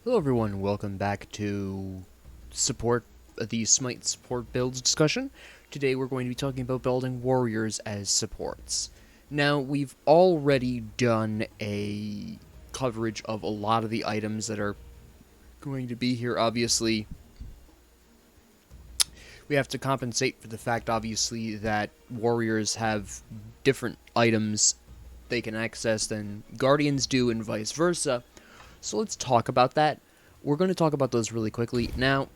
Hello everyone, welcome back to the SMITE support builds discussion. Today we're going to be talking about building warriors as supports. Now, we've already done a coverage of a lot of the items that are going to be here. Obviously, we have to compensate for the fact, obviously, that warriors have different items they can access than guardians do and vice versa. So let's talk about that. We're going to talk about those really quickly. Now,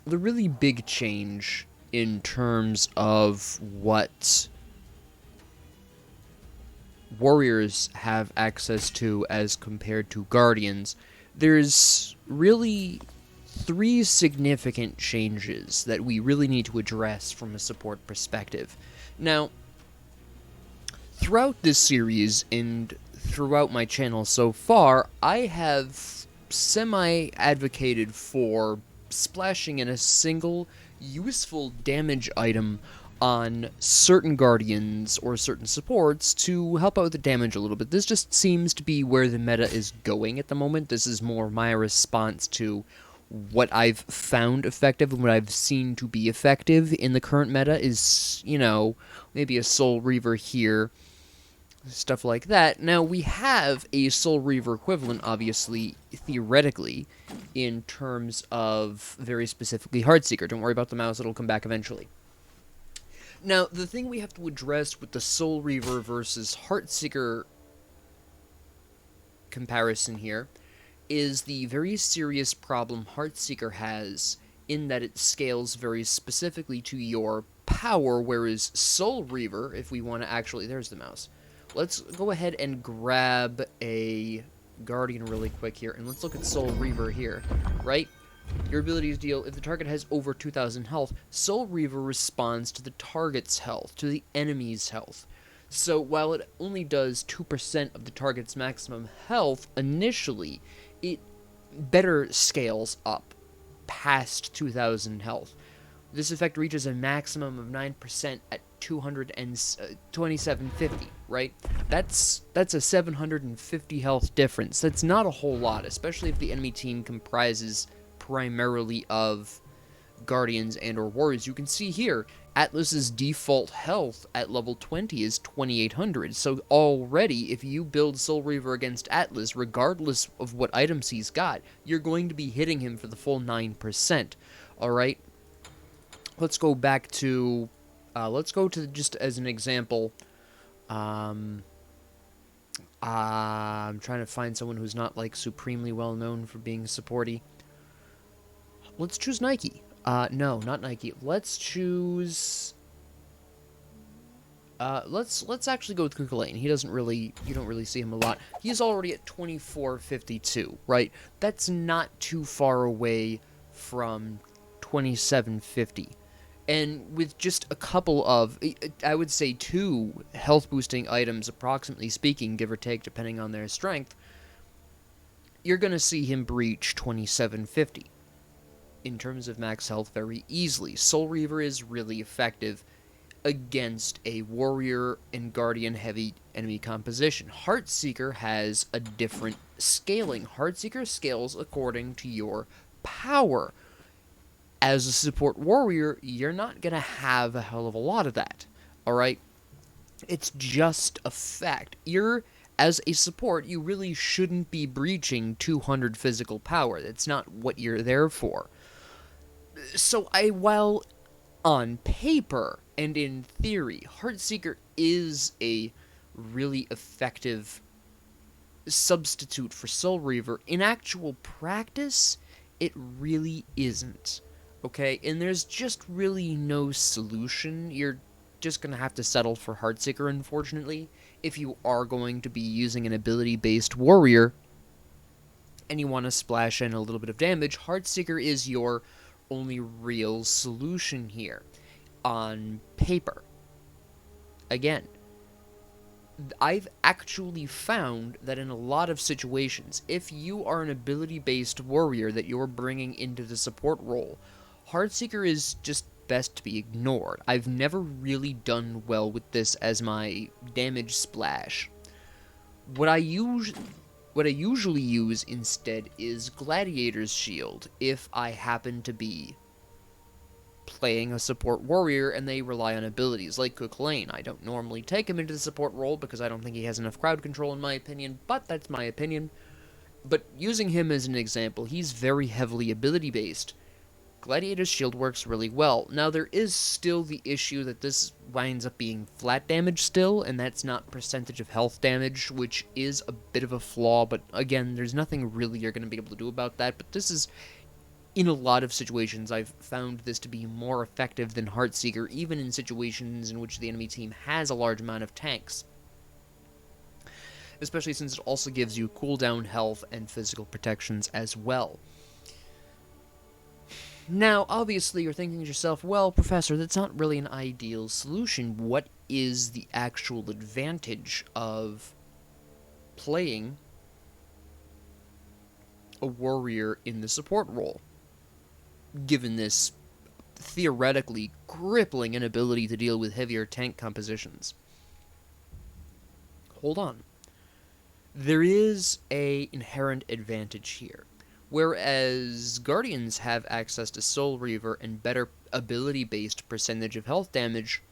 the really big change in terms of what warriors have access to as compared to guardians, there's really three significant changes that we really need to address from a support perspective. Now, throughout this series and throughout my channel so far, I have semi-advocated for splashing in a single useful damage item on certain guardians or certain supports to help out with the damage a little bit. This just seems to be where the meta is going at the moment. This is more my response to what I've found effective and what I've seen to be effective in the current meta is, you know, maybe a Soul Reaver here, stuff like that. Now, we have a Soul Reaver equivalent, obviously, theoretically, in terms of very specifically Heartseeker. Don't worry about the mouse, it'll come back eventually. Now, the thing we have to address with the Soul Reaver versus Heartseeker comparison here is the very serious problem Heartseeker has in that it scales very specifically to your power, whereas Soul Reaver, if we want to actually... There's the mouse. Let's go ahead and grab a Guardian really quick here, and let's look at Soul Reaver here, right? Your abilities deal, if the target has over 2,000 health, Soul Reaver responds to the target's health, to the enemy's health. So while it only does 2% of the target's maximum health initially, it better scales up past 2,000 health. This effect reaches a maximum of 9% at 2750, right? That's a 750 health difference. That's not a whole lot, especially if the enemy team comprises primarily of guardians and or warriors. You can see here, Atlas's default health at level 20 is 2800. So already, if you build Soul Reaver against Atlas, regardless of what items he's got, you're going to be hitting him for the full 9%. Alright? Let's go back to... let's go to, just as an example, I'm trying to find someone who's not, like, supremely well known for being supporty. Let's choose Nike. No, not Nike. Let's choose... let's actually go with Kukulane. He doesn't really... You don't really see him a lot. He's already at 2452, right? That's not too far away from 2750. And with just a couple of, I would say 2 health-boosting items, approximately speaking, give or take, depending on their strength, you're going to see him breach 2750 in terms of max health very easily. Soul Reaver is really effective against a warrior and guardian-heavy enemy composition. Heartseeker has a different scaling. Heartseeker scales according to your power. As a support warrior, you're not going to have a hell of a lot of that, alright? It's just a fact. As a support, you really shouldn't be breaching 200 physical power. That's not what you're there for. So, while on paper and in theory, Heartseeker is a really effective substitute for Soul Reaver, in actual practice, it really isn't. Okay, and there's just really no solution. You're just going to have to settle for Heartseeker, unfortunately, if you are going to be using an ability-based warrior, and you want to splash in a little bit of damage. Heartseeker is your only real solution here, on paper. Again, I've actually found that in a lot of situations, if you are an ability-based warrior that you're bringing into the support role, Heartseeker is just best to be ignored. I've never really done well with this as my damage splash. What I usually... What I usually use instead is Gladiator's Shield if I happen to be playing a support warrior and they rely on abilities like Cuchulainn. I don't normally take him into the support role because I don't think he has enough crowd control in my opinion, but that's my opinion. But using him as an example, he's very heavily ability based. Gladiator's Shield works really well. Now there is still the issue that this winds up being flat damage still, and that's not percentage of health damage, which is a bit of a flaw, but again, there's nothing really you're going to be able to do about that, but this is, in a lot of situations, I've found this to be more effective than Heartseeker, even in situations in which the enemy team has a large amount of tanks. Especially since it also gives you cooldown health and physical protections as well. Now, obviously, you're thinking to yourself, well, Professor, that's not really an ideal solution. What is the actual advantage of playing a warrior in the support role, given this theoretically crippling inability to deal with heavier tank compositions? Hold on. There is an inherent advantage here. Whereas Guardians have access to Soul Reaver and better ability-based percentage of health damage,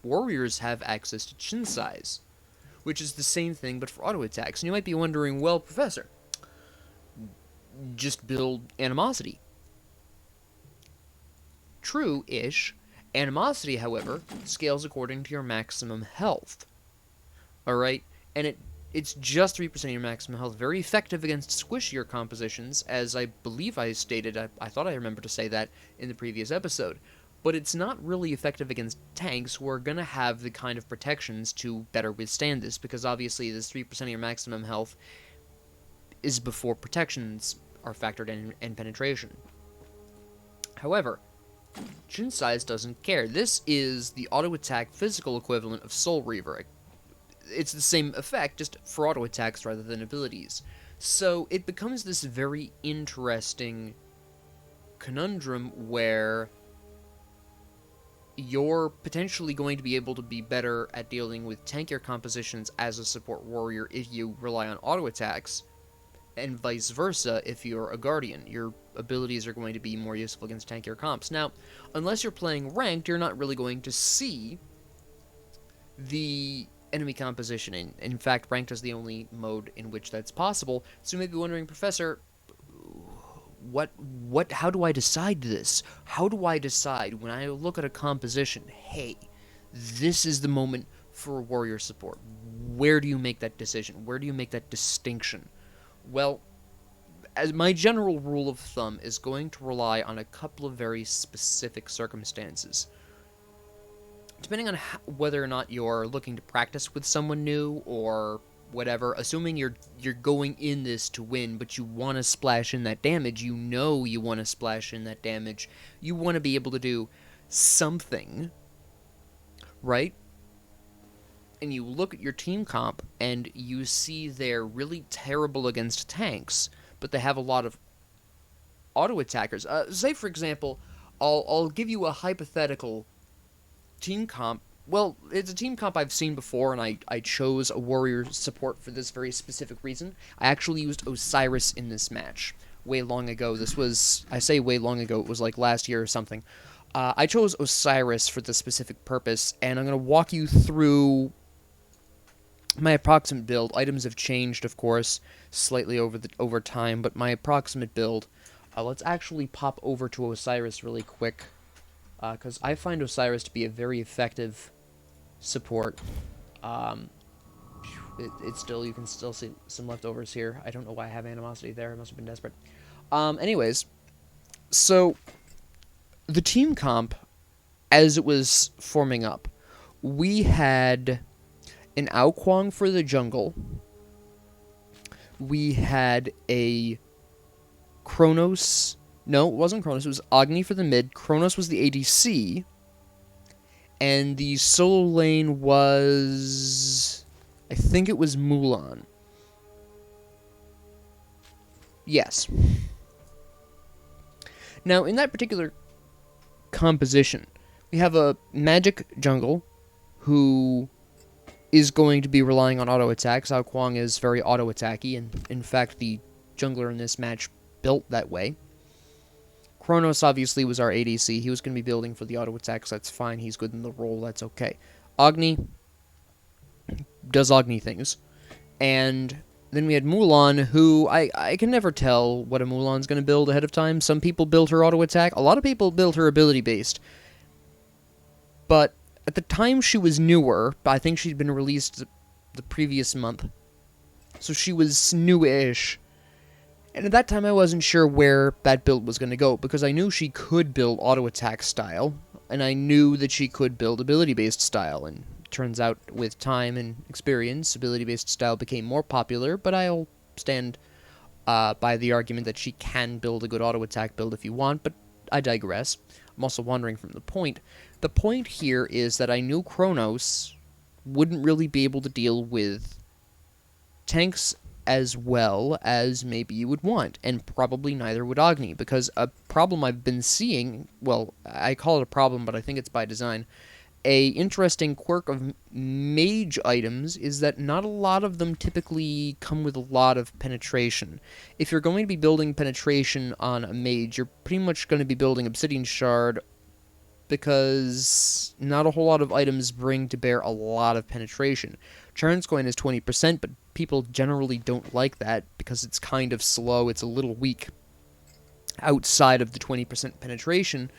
Warriors have access to Chin Size, which is the same thing but for auto attacks. And you might be wondering, well, Professor, just build Animosity. True-ish. Animosity, however, scales according to your maximum health. Alright? And it's just 3% of your maximum health. Very effective against squishier compositions, as I believe I stated. I thought I remembered to say that in the previous episode. But it's not really effective against tanks who are going to have the kind of protections to better withstand this, because obviously this 3% of your maximum health is before protections are factored in and penetration. However, Chin Size doesn't care. This is the auto-attack physical equivalent of Soul Reaver. It's the same effect, just for auto attacks rather than abilities. So it becomes this very interesting conundrum where you're potentially going to be able to be better at dealing with tankier compositions as a support warrior if you rely on auto attacks, and vice versa if you're a Guardian. Your abilities are going to be more useful against tankier comps. Now, unless you're playing ranked, you're not really going to see the enemy composition. In fact, ranked is the only mode in which that's possible. So you may be wondering, Professor, how do I decide this? How do I decide when I look at a composition, hey, this is the moment for warrior support? Where do you make that decision? Where do you make that distinction? Well, as my general rule of thumb is going to rely on a couple of very specific circumstances. Depending on whether or not you're looking to practice with someone new or whatever, assuming you're going in this to win, but you want to splash in that damage, you want to splash in that damage, you want to be able to do something, right? And you look at your team comp, and you see they're really terrible against tanks, but they have a lot of auto-attackers. Say, for example, I'll give you a hypothetical team comp. Well, it's a team comp I've seen before, and I chose a warrior support for this very specific reason. I actually used Osiris in this match way long ago. This was, I say way long ago, it was like last year or something. I chose Osiris for this specific purpose, and I'm going to walk you through my approximate build. Items have changed, of course, slightly over time, but my approximate build. Let's actually pop over to Osiris really quick, because I find Osiris to be a very effective support. It's still, you can still see some leftovers here. I don't know why I have animosity there. I must have been desperate. Anyways, so the team comp, as it was forming up, we had an Ao Kuang for the jungle. We had a Kronos. No, it wasn't Kronos. It was Agni for the mid. Kronos was the ADC. And the solo lane was, I think it was Mulan. Yes. Now, in that particular composition, we have a magic jungle who is going to be relying on auto attacks. Ao Kuang is very auto attacky, and in fact, the jungler in this match built that way. Kronos obviously was our ADC. He was going to be building for the auto attacks. That's fine. He's good in the role. That's okay. Agni does Agni things. And then we had Mulan, who I can never tell what a Mulan's going to build ahead of time. Some people build her auto attack. A lot of people build her ability based. But at the time she was newer, I think she'd been released the previous month. So she was new-ish. And at that time, I wasn't sure where that build was going to go, because I knew she could build auto-attack style, and I knew that she could build ability-based style, and turns out, with time and experience, ability-based style became more popular, but I'll stand by the argument that she can build a good auto-attack build if you want, but I digress. I'm also wandering from the point. The point here is that I knew Kronos wouldn't really be able to deal with tanks as well as maybe you would want, and probably neither would Agni, because a problem I've been seeing, well, I call it a problem, but I think it's by design, a interesting quirk of mage items is that not a lot of them typically come with a lot of penetration. If you're going to be building penetration on a mage, you're pretty much going to be building Obsidian Shard, because not a whole lot of items bring to bear a lot of penetration. Charon's Coin is 20%, but people generally don't like that because it's kind of slow, it's a little weak outside of the 20% penetration.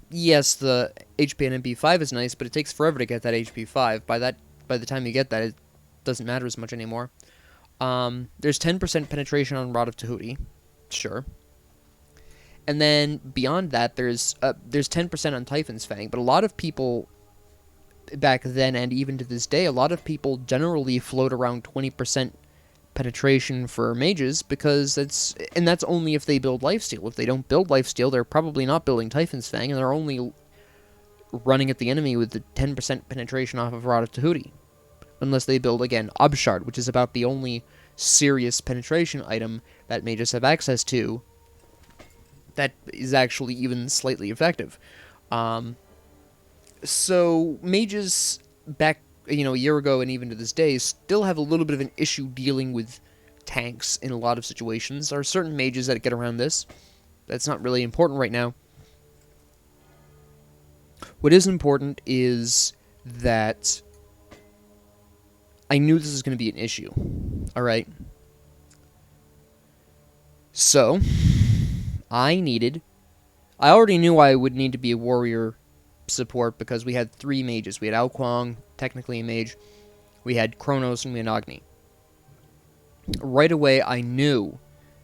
Yes, the HP and MP5 is nice, but it takes forever to get that HP5. By the time you get that, it doesn't matter as much anymore. There's 10% penetration on Rod of Tahuti, sure. And then beyond that, there's 10% on Typhon's Fang, but a lot of people back then and even to this day, a lot of people generally float around 20% penetration for mages, because that's only if they build lifesteal. If they don't build lifesteal, they're probably not building Typhon's Fang, and they're only running at the enemy with the 10% penetration off of Rod of Tahuti. Unless they build, again, Obshard, which is about the only serious penetration item that mages have access to that is actually even slightly effective. So mages back, a year ago and even to this day, still have a little bit of an issue dealing with tanks in a lot of situations. There are certain mages that get around this. That's not really important right now. What is important is that I knew this was going to be an issue. Alright? So I already knew I would need to be a warrior support because we had 3 mages. We had Ao Kuang, technically a mage. We had Kronos, and we had Agni. Right away, I knew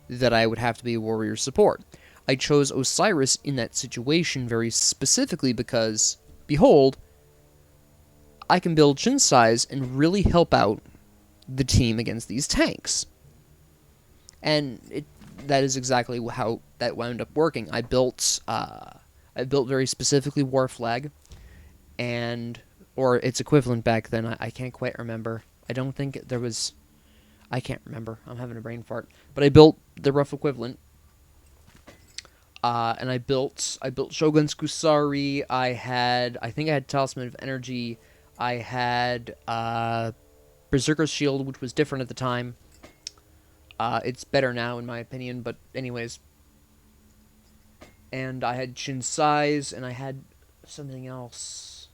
that I would have to be a warrior support. I chose Osiris in that situation very specifically because, behold, I can build Shin size and really help out the team against these tanks. And that is exactly how that wound up working. I built very specifically War Flag, or its equivalent back then. I can't quite remember. I don't think there was. I can't remember. I'm having a brain fart. But I built the rough equivalent. And I built Shogun's Kusari. I think I had Talisman of Energy. I had Berserker's Shield, which was different at the time. It's better now, in my opinion, but anyways. And I had Shin size, and I had something else.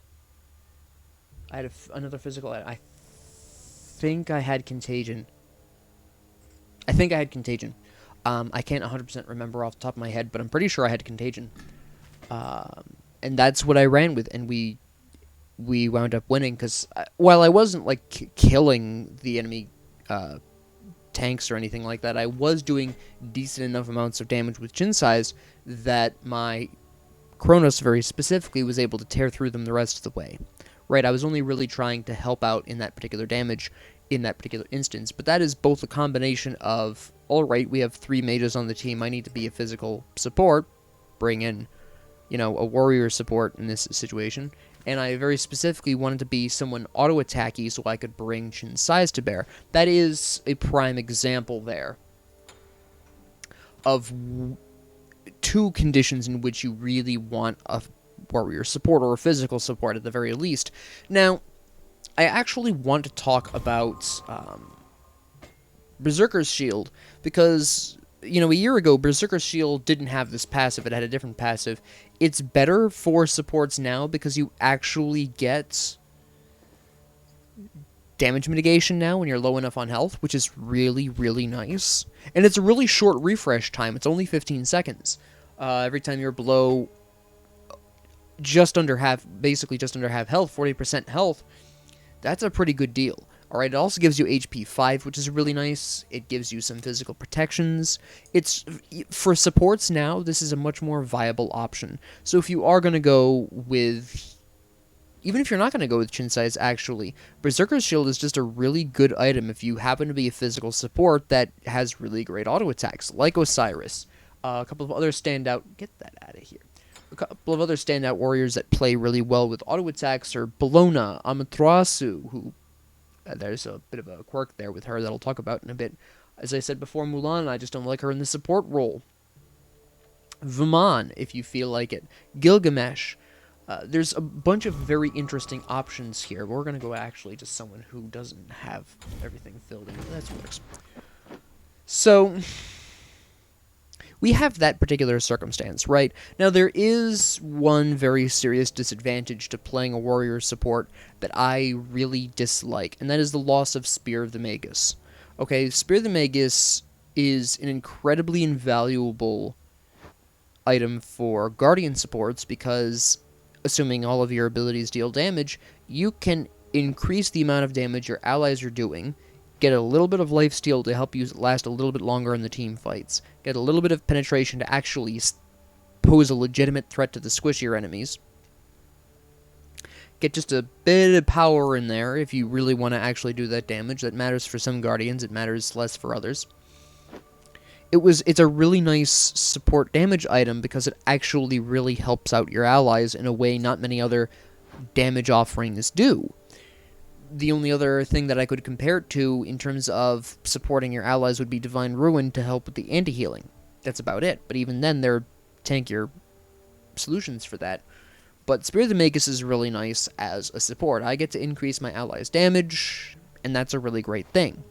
I had another physical. I think I had Contagion. I can't 100% remember off the top of my head, but I'm pretty sure I had Contagion. And that's what I ran with, and we wound up winning, because while I wasn't, killing the enemy tanks or anything like that, I was doing decent enough amounts of damage with Shin size that my Kronos very specifically was able to tear through them the rest of the way. Right, I was only really trying to help out in that particular damage in that particular instance, but that is both a combination of, alright, we have 3 mages on the team, I need to be a physical support, bring in, a warrior support in this situation, and I very specifically wanted to be someone auto-attacky so I could bring Shin size to bear. That is a prime example there of 2 conditions in which you really want a warrior support, or a physical support at the very least. Now, I actually want to talk about Berserker's Shield, because, you know, a year ago, Berserker's Shield didn't have this passive, it had a different passive. It's better for supports now because you actually get damage mitigation now when you're low enough on health, which is really, really nice. And it's a really short refresh time, it's only 15 seconds. Every time you're below just under half, basically just under half health, 40% health, that's a pretty good deal. Alright, it also gives you HP 5, which is really nice. It gives you some physical protections. It's, for supports now, this is a much more viable option. So if you are going to go with, even if you're not going to go with Chin Size, actually, Berserker's Shield is just a really good item if you happen to be a physical support that has really great auto attacks, like Osiris. A couple of other standout, get that out of here. A couple of other standout warriors that play really well with auto attacks are Bologna, Amaterasu, who there's a bit of a quirk there with her that I'll talk about in a bit. As I said before, Mulan, I just don't like her in the support role. Viman, if you feel like it. Gilgamesh. There's a bunch of very interesting options here. We're going to go actually to someone who doesn't have everything filled in. That works. So, we have that particular circumstance, right? Now, there is one very serious disadvantage to playing a warrior support that I really dislike, and that is the loss of Spear of the Magus. Okay, Spear of the Magus is an incredibly invaluable item for Guardian supports because, assuming all of your abilities deal damage, you can increase the amount of damage your allies are doing, get a little bit of lifesteal to help you last a little bit longer in the team fights, get a little bit of penetration to actually pose a legitimate threat to the squishier enemies, get just a bit of power in there if you really want to actually do that damage. That matters for some Guardians, it matters less for others. It's a really nice support damage item because it actually really helps out your allies in a way not many other damage offerings do. The only other thing that I could compare it to in terms of supporting your allies would be Divine Ruin to help with the anti-healing. That's about it, but even then there are tankier solutions for that. But Spear of the Magus is really nice as a support. I get to increase my allies' damage, and that's a really great thing.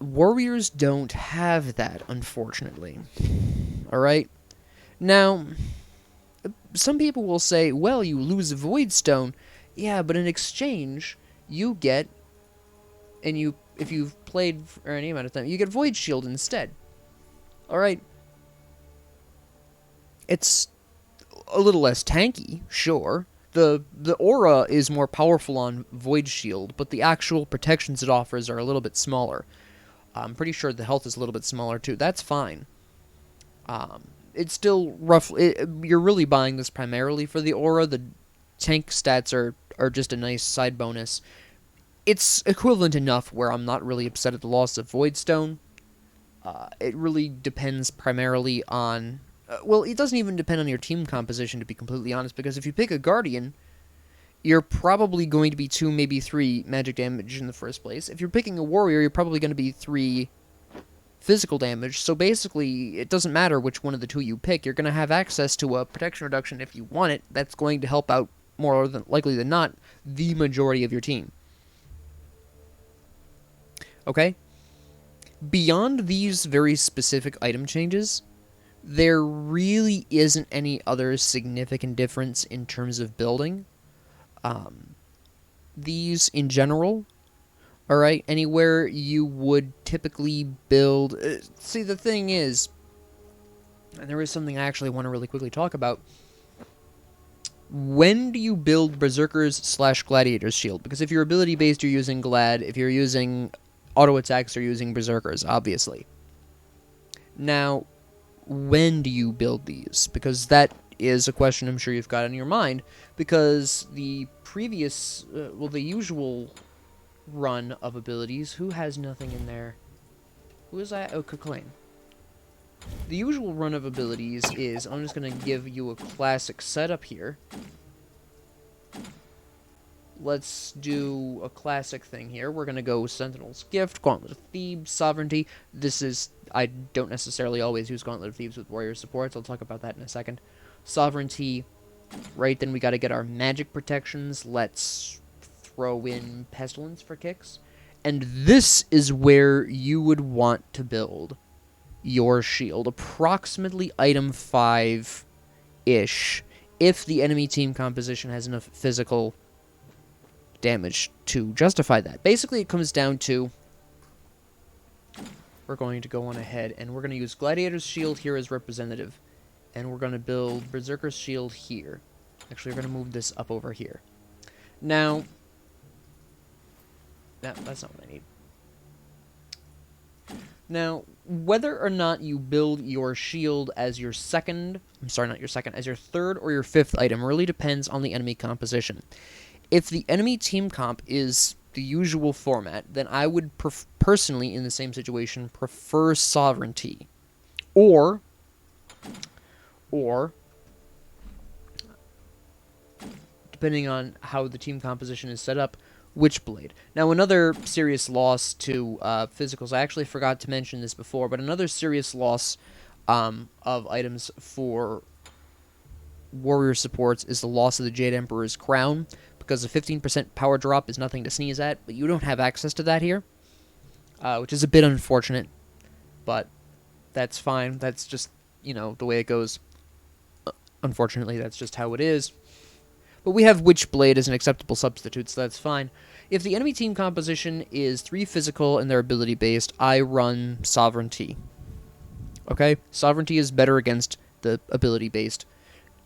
Warriors don't have that, unfortunately. Alright? Now, some people will say, well, you lose a Void Stone. Yeah, but in exchange, you get, if you've played for any amount of time, you get Void Shield instead. Alright? It's a little less tanky, sure. The aura is more powerful on Void Shield, but the actual protections it offers are a little bit smaller. I'm pretty sure the health is a little bit smaller too. That's fine. It's still roughly... you're really buying this primarily for the aura. The tank stats are just a nice side bonus. It's equivalent enough where I'm not really upset at the loss of Void Stone. It really depends primarily on... well, it doesn't even depend on your team composition, to be completely honest, because if you pick a Guardian, you're probably going to be 2, maybe 3 magic damage in the first place. If you're picking a Warrior, you're probably going to be 3 physical damage, so basically, it doesn't matter which one of the two you pick, you're going to have access to a protection reduction if you want it. That's going to help out, more than likely than not, the majority of your team. Okay? Beyond these very specific item changes, there really isn't any other significant difference in terms of building. These, in general, alright, anywhere you would typically build... see, the thing is, and there is something I actually want to really quickly talk about. When do you build Berserker's / Gladiator's Shield? Because if you're ability-based, you're using Glad. If you're using auto attacks, you're using Berserkers, obviously. Now, when do you build these? Because that is a question I'm sure you've got in your mind, because the previous, the usual run of abilities, who has nothing in there? Who is that? Oh, Kuklain. The usual run of abilities is, I'm just going to give you a classic setup here. Let's do a classic thing here. We're going to go Sentinel's Gift, Gauntlet of Thebes, Sovereignty. This is... I don't necessarily always use Gauntlet of Thebes with warrior supports. I'll talk about that in a second. Sovereignty, right? Then we got to get our magic protections. Let's throw in pestilence for kicks. And this is where you would want to build your shield. Approximately item 5-ish, if the enemy team composition has enough physical damage to justify that. Basically, it comes down to, we're going to go on ahead, and we're going to use Gladiator's Shield here as representative. And we're going to build Berserker's Shield here. Actually, we're going to move this up over here. Now, that's not what I need. Now, whether or not you build your shield as your second, I'm sorry, not your second, as your third or your fifth item really depends on the enemy composition. If the enemy team comp is the usual format, then I would personally, in the same situation, prefer Sovereignty. Or, depending on how the team composition is set up, Witchblade. Now, another serious loss to physicals, I actually forgot to mention this before, but another serious loss of items for warrior supports is the loss of the Jade Emperor's Crown, because a 15% power drop is nothing to sneeze at, but you don't have access to that here, which is a bit unfortunate, but that's fine. That's just, you know, the way it goes. Unfortunately, that's just how it is. But we have Witchblade as an acceptable substitute, so that's fine. If the enemy team composition is 3 physical and they're ability-based, I run Sovereignty. Okay? Sovereignty is better against the ability-based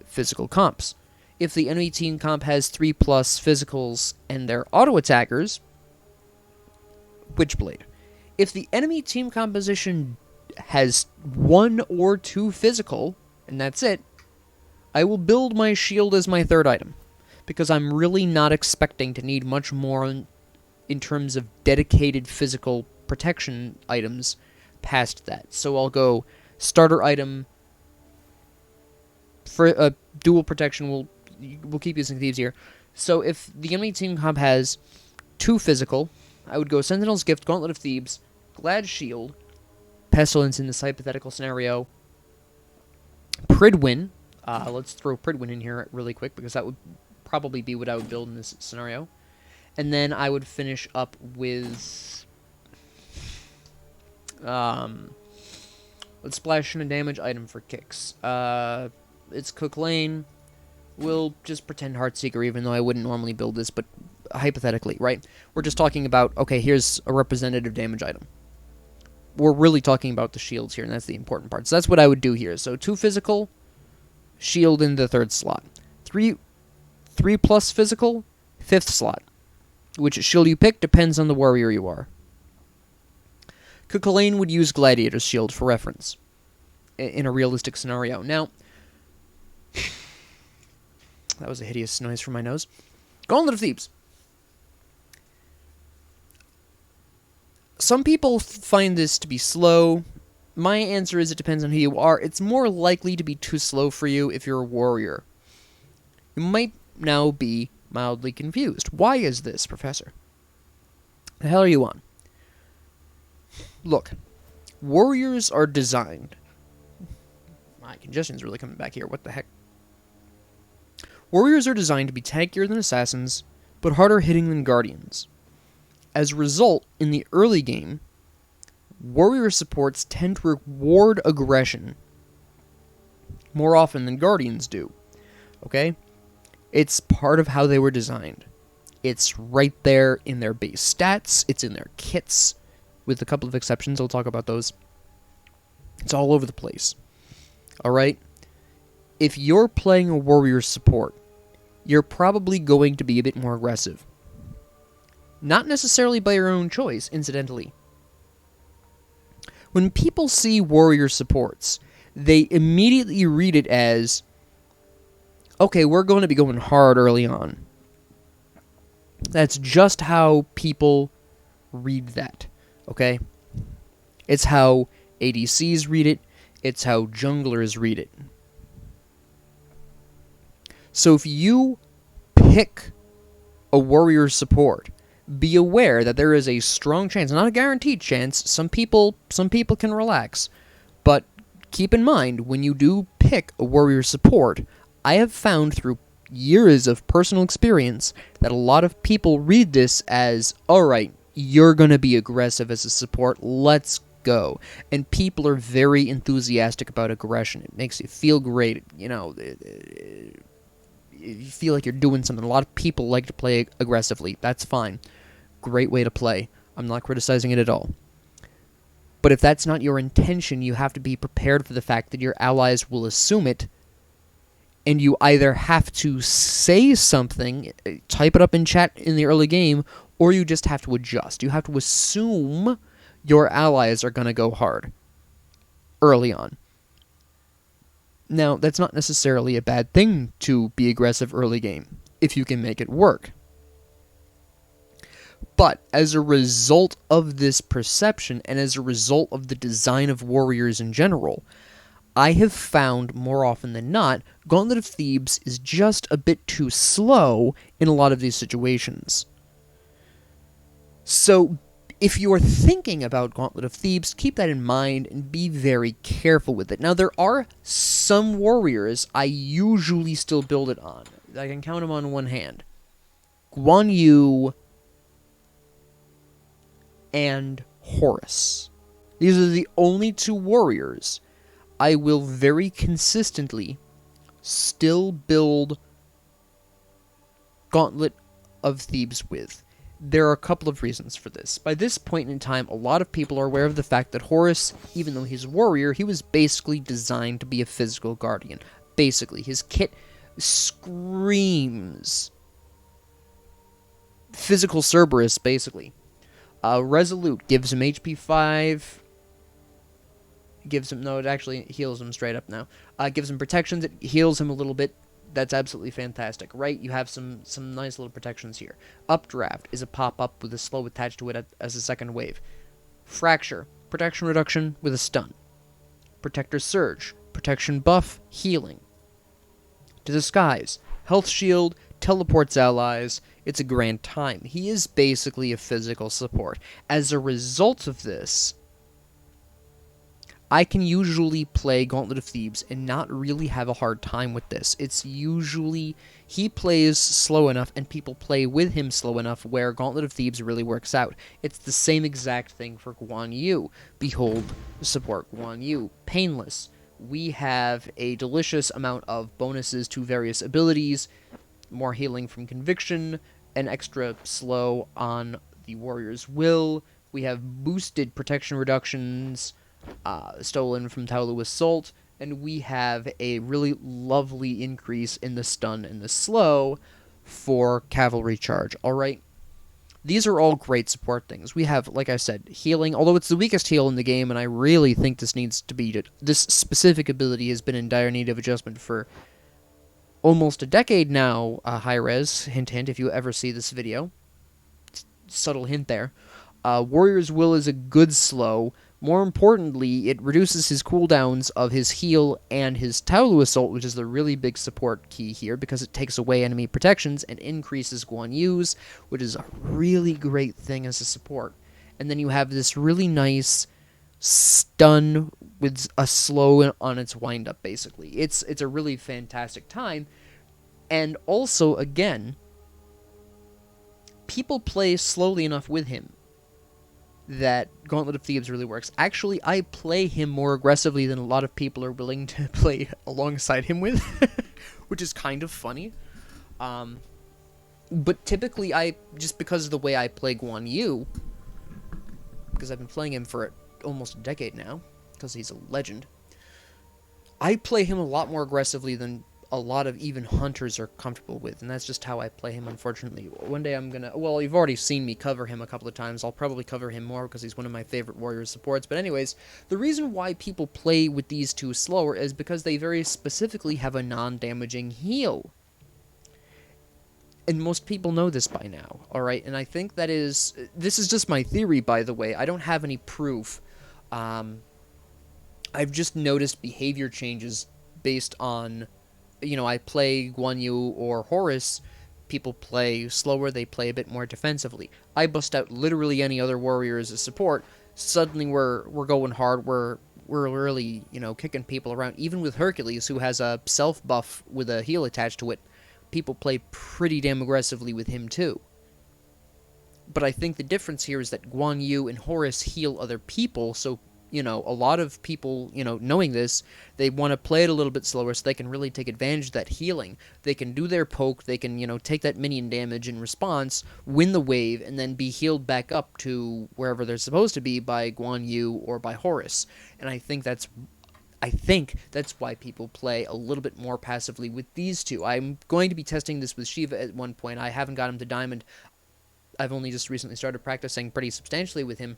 physical comps. If the enemy team comp has 3+ physicals and they're auto-attackers, Witchblade. If the enemy team composition has 1 or 2 physical, and that's it, I will build my shield as my third item, because I'm really not expecting to need much more in terms of dedicated physical protection items past that. So I'll go starter item for dual protection. We'll keep using thieves here. So if the enemy team comp has 2 physical, I would go Sentinel's Gift, Gauntlet of Thebes, Glad Shield, Pestilence in this hypothetical scenario, Pridwin. Let's throw Pridwin in here really quick, because that would probably be what I would build in this scenario. And then I would finish up with let's splash in a damage item for kicks. It's Cook Lane. We'll just pretend Heartseeker, even though I wouldn't normally build this, but hypothetically, right? We're just talking about, okay, here's a representative damage item. We're really talking about the shields here, and that's the important part. So that's what I would do here. So 2 physical, shield in the 3rd slot. 3+ physical, 5th slot. Which shield you pick depends on the warrior you are. Cuchulainn would use Gladiator's Shield for reference in a realistic scenario. Now, that was a hideous noise from my nose. Gauntlet of Thebes. Some people find this to be slow. My answer is it depends on who you are. It's more likely to be too slow for you if you're a warrior. You might now be mildly confused. Why is this, Professor? The hell are you on? Look, warriors are designed... My congestion's really coming back here. What the heck? Warriors are designed to be tankier than assassins, but harder hitting than guardians. As a result, in the early game, warrior supports tend to reward aggression more often than guardians do. Okay? It's part of how they were designed. It's right there in their base stats. It's in their kits, with a couple of exceptions. I'll talk about those. It's all over the place. Alright? If you're playing a warrior support, you're probably going to be a bit more aggressive. Not necessarily by your own choice, incidentally. When people see warrior supports, they immediately read it as, okay, we're going to be going hard early on. That's just how people read that, okay? It's how ADCs read it. It's how junglers read it. So if you pick a warrior support, be aware that there is a strong chance, not a guaranteed chance, some people can relax, but keep in mind, when you do pick a warrior support, I have found through years of personal experience that a lot of people read this as, alright, you're going to be aggressive as a support, let's go. And people are very enthusiastic about aggression. It makes you feel great, you know, you feel like you're doing something. A lot of people like to play aggressively. That's fine. Great way to play. I'm not criticizing it at all. But if that's not your intention, you have to be prepared for the fact that your allies will assume it, and you either have to say something, type it up in chat in the early game, or you just have to adjust. You have to assume your allies are going to go hard early on. Now, that's not necessarily a bad thing to be aggressive early game, if you can make it work. But as a result of this perception, and as a result of the design of warriors in general, I have found, more often than not, Gauntlet of Thebes is just a bit too slow in a lot of these situations. So, if you're thinking about Gauntlet of Thebes, keep that in mind and be very careful with it. Now, there are some warriors I usually still build it on. I can count them on one hand. Guan Yu and Horus. These are the only two warriors I will very consistently still build Gauntlet of Thebes with. There are a couple of reasons for this. By this point in time, a lot of people are aware of the fact that Horus, even though he's a warrior, he was basically designed to be a physical guardian. Basically, his kit screams physical Cerberus, basically. Resolute gives him HP 5. Gives him... No, it actually heals him straight up now. Gives him protections. It heals him a little bit. That's absolutely fantastic, right? You have some nice little protections here. Updraft is a pop-up with a slow attached to it as a second wave. Fracture, protection reduction with a stun. Protector Surge, protection buff, healing. To Disguise, health shield, teleports allies. It's a grand time. He is basically a physical support. As a result of this, I can usually play Gauntlet of Thebes and not really have a hard time with this. It's usually, he plays slow enough and people play with him slow enough where Gauntlet of Thebes really works out. It's the same exact thing for Guan Yu. Behold, support Guan Yu. Painless. We have a delicious amount of bonuses to various abilities, more healing from Conviction, an extra slow on the Warrior's Will. We have boosted protection reductions, stolen from Cthulhu Assault, and we have a really lovely increase in the stun and the slow for Cavalry Charge. Alright, these are all great support things. We have, like I said, healing, although it's the weakest heal in the game, and I really think this needs to be... This specific ability has been in dire need of adjustment for almost a decade now, high-res, hint hint, if you ever see this video. Subtle hint there. Warrior's Will is a good slow. More importantly, it reduces his cooldowns of his heal and his Cthulhu Assault, which is the really big support key here, because it takes away enemy protections and increases Guan Yu's, which is a really great thing as a support. And then you have this really nice stun with a slow on its wind-up, basically. It's a really fantastic time. And also, again, people play slowly enough with him that Gauntlet of Thebes really works. Actually, I play him more aggressively than a lot of people are willing to play alongside him with, which is kind of funny. But typically, just because of the way I play Guan Yu, because I've been playing him for almost a decade now, because he's a legend, I play him a lot more aggressively than a lot of even hunters are comfortable with, and that's just how I play him, unfortunately. One day I'm gonna... Well, you've already seen me cover him a couple of times. I'll probably cover him more because he's one of my favorite warrior supports. But anyways, the reason why people play with these two slower is because they very specifically have a non-damaging heal. And most people know this by now, alright? And I think that is... This is just my theory, by the way. I don't have any proof. I've just noticed behavior changes based on... You know, I play Guan Yu or Horus, people play slower, they play a bit more defensively. I bust out literally any other warrior as a support, suddenly we're going hard, we're we're really, you know, kicking people around. Even with Hercules, who has a self buff with a heal attached to it, people play pretty damn aggressively with him too. But I think the difference here is that Guan Yu and Horus heal other people, so, you know, a lot of people, you know, knowing this, they want to play it a little bit slower so they can really take advantage of that healing. They can do their poke, they can, you know, take that minion damage in response, win the wave, and then be healed back up to wherever they're supposed to be by Guan Yu or by Horus. And I think that's why people play a little bit more passively with these two. I'm going to be testing this with Shiva at one point. I haven't got him to Diamond. I've only just recently started practicing pretty substantially with him.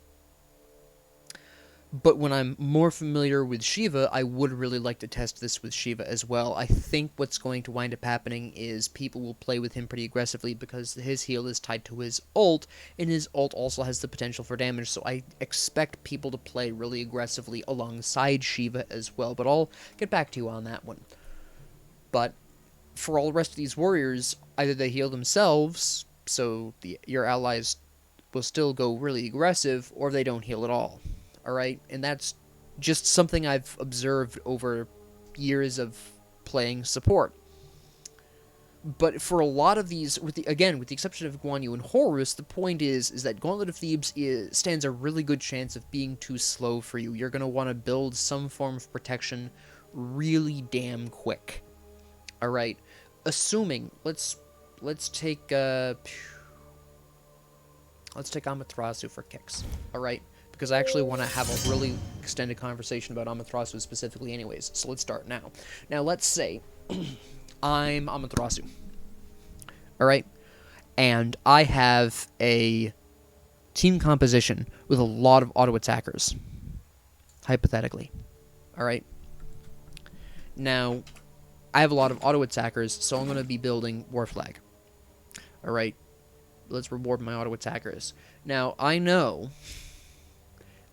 But when I'm more familiar with Shiva, I would really like to test this with Shiva as well. I think what's going to wind up happening is people will play with him pretty aggressively because his heal is tied to his ult, and his ult also has the potential for damage, so I expect people to play really aggressively alongside Shiva as well, but I'll get back to you on that one. But for all the rest of these warriors, either they heal themselves, so your allies will still go really aggressive, or they don't heal at all. Alright? And that's just something I've observed over years of playing support. But for a lot of these, with the exception of Guan Yu and Horus, the point is that Gauntlet of Thebes stands a really good chance of being too slow for you. You're going to want to build some form of protection really damn quick. Alright? Assuming, let's take Amaterasu for kicks. Alright? Because I actually want to have a really extended conversation about Amaterasu specifically anyways. So let's start now. Now let's say I'm Amaterasu. Alright? And I have a team composition with a lot of auto-attackers. Hypothetically. Alright? Now, I have a lot of auto-attackers, so I'm going to be building War Flag. Alright? Let's reward my auto-attackers. Now, I know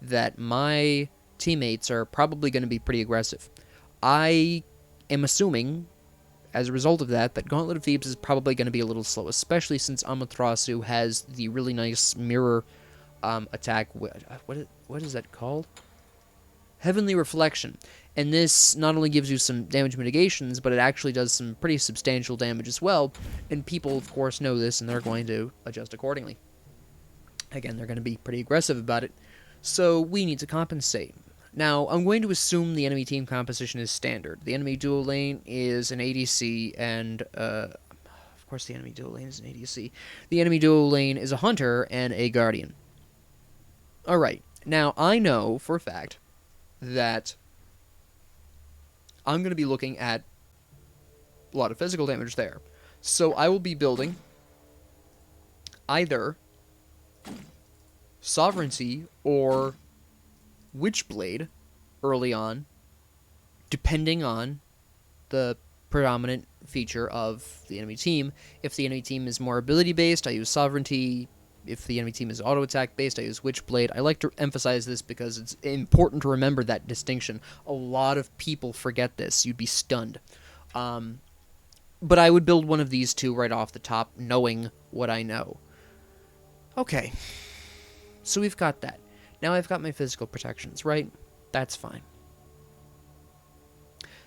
that my teammates are probably going to be pretty aggressive. I am assuming, as a result of that Gauntlet of Thebes is probably going to be a little slow, especially since Amaterasu has the really nice mirror attack. What is that called? Heavenly Reflection. And this not only gives you some damage mitigations, but it actually does some pretty substantial damage as well. And people, of course, know this, and they're going to adjust accordingly. Again, they're going to be pretty aggressive about it. So we need to compensate. Now, I'm going to assume the enemy team composition is standard. The enemy duo lane is an ADC, and, of course the enemy duo lane is an ADC. The enemy duo lane is a hunter and a guardian. Alright, now I know for a fact that I'm going to be looking at a lot of physical damage there. So I will be building either Sovereignty or Witchblade early on, depending on the predominant feature of the enemy team. If the enemy team is more ability-based, I use Sovereignty. If the enemy team is auto-attack based, I use Witchblade. I like to emphasize this because it's important to remember that distinction. A lot of people forget this. You'd be stunned. But I would build one of these two right off the top, knowing what I know. Okay. So we've got that. Now I've got my physical protections, right? That's fine.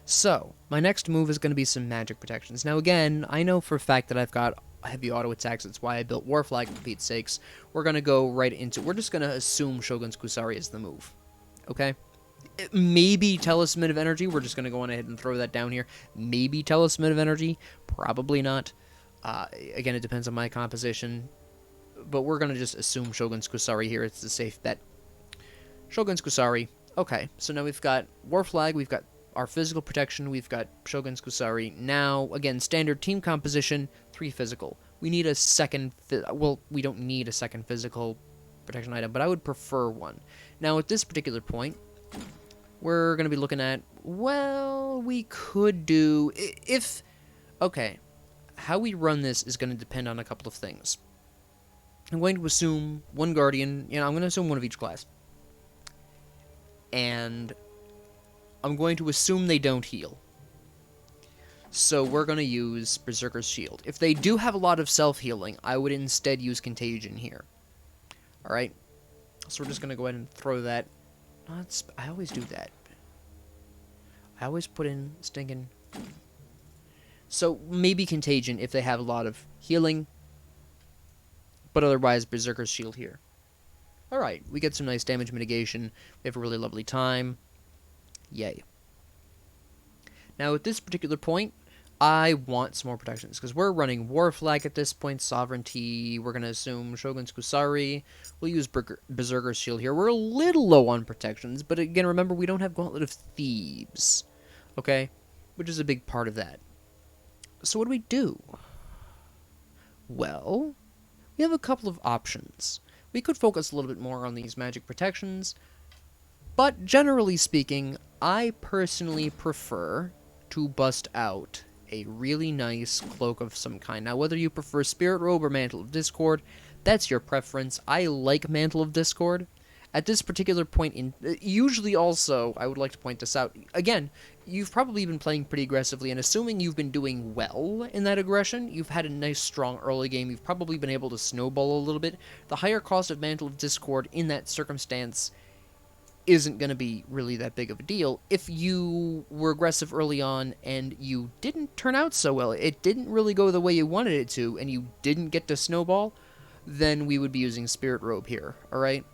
So, my next move is going to be some magic protections. Now again, I know for a fact that I've got heavy auto attacks. That's why I built War Flag, for Pete's sakes. We're going to go right into... We're just going to assume Shogun's Kusari is the move. Okay? Maybe Talisman of Energy. We're just going to go on ahead and throw that down here. Maybe Talisman of Energy. Probably not. Again, it depends on my composition. But we're going to just assume Shogun's Kusari here. It's a safe bet. Shogun's Kusari. Okay, so now we've got War Flag, we've got our physical protection, we've got Shogun's Kusari. Now, again, standard team composition, 3 physical. We need a second... Well, we don't need a second physical protection item, but I would prefer one. Now, at this particular point, we're going to be looking at... Well, we could do... If... Okay, how we run this is going to depend on a couple of things. I'm going to assume one Guardian. I'm going to assume one of each class. And I'm going to assume they don't heal. So we're going to use Berserker's Shield. If they do have a lot of self-healing, I would instead use Contagion here. Alright? So we're just going to go ahead and throw that I always do that. I always put in stinking... So, maybe Contagion if they have a lot of healing. But otherwise, Berserker's Shield here. Alright, we get some nice damage mitigation. We have a really lovely time. Yay. Now, at this particular point, I want some more protections, because we're running War Flag at this point, Sovereignty, we're going to assume Shogun's Kusari, we'll use Berserker's Shield here. We're a little low on protections, but again, remember, we don't have Gauntlet of Thieves, okay? Which is a big part of that. So what do? Well, we have a couple of options. We could focus a little bit more on these magic protections, but generally speaking, I personally prefer to bust out a really nice cloak of some kind. Now, whether you prefer Spirit Robe or Mantle of Discord, that's your preference. I like Mantle of Discord. At this particular point in... Usually also, I would like to point this out. Again, you've probably been playing pretty aggressively, and assuming you've been doing well in that aggression, you've had a nice, strong early game, you've probably been able to snowball a little bit. The higher cost of Mantle of Discord in that circumstance isn't going to be really that big of a deal. If you were aggressive early on and you didn't turn out so well, it didn't really go the way you wanted it to, and you didn't get to snowball, then we would be using Spirit Robe here, alright?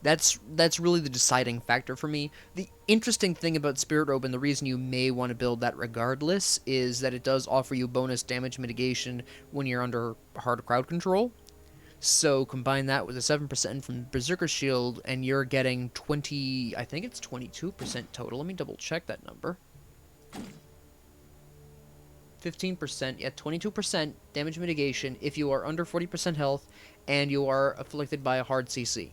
That's really the deciding factor for me. The interesting thing about Spirit Robe, and the reason you may want to build that regardless, is that it does offer you bonus damage mitigation when you're under hard crowd control. So combine that with a 7% from Berserker Shield, and you're getting 20... I think it's 22% total. Let me double check that number. 15%, yeah, 22% damage mitigation if you are under 40% health and you are afflicted by a hard CC.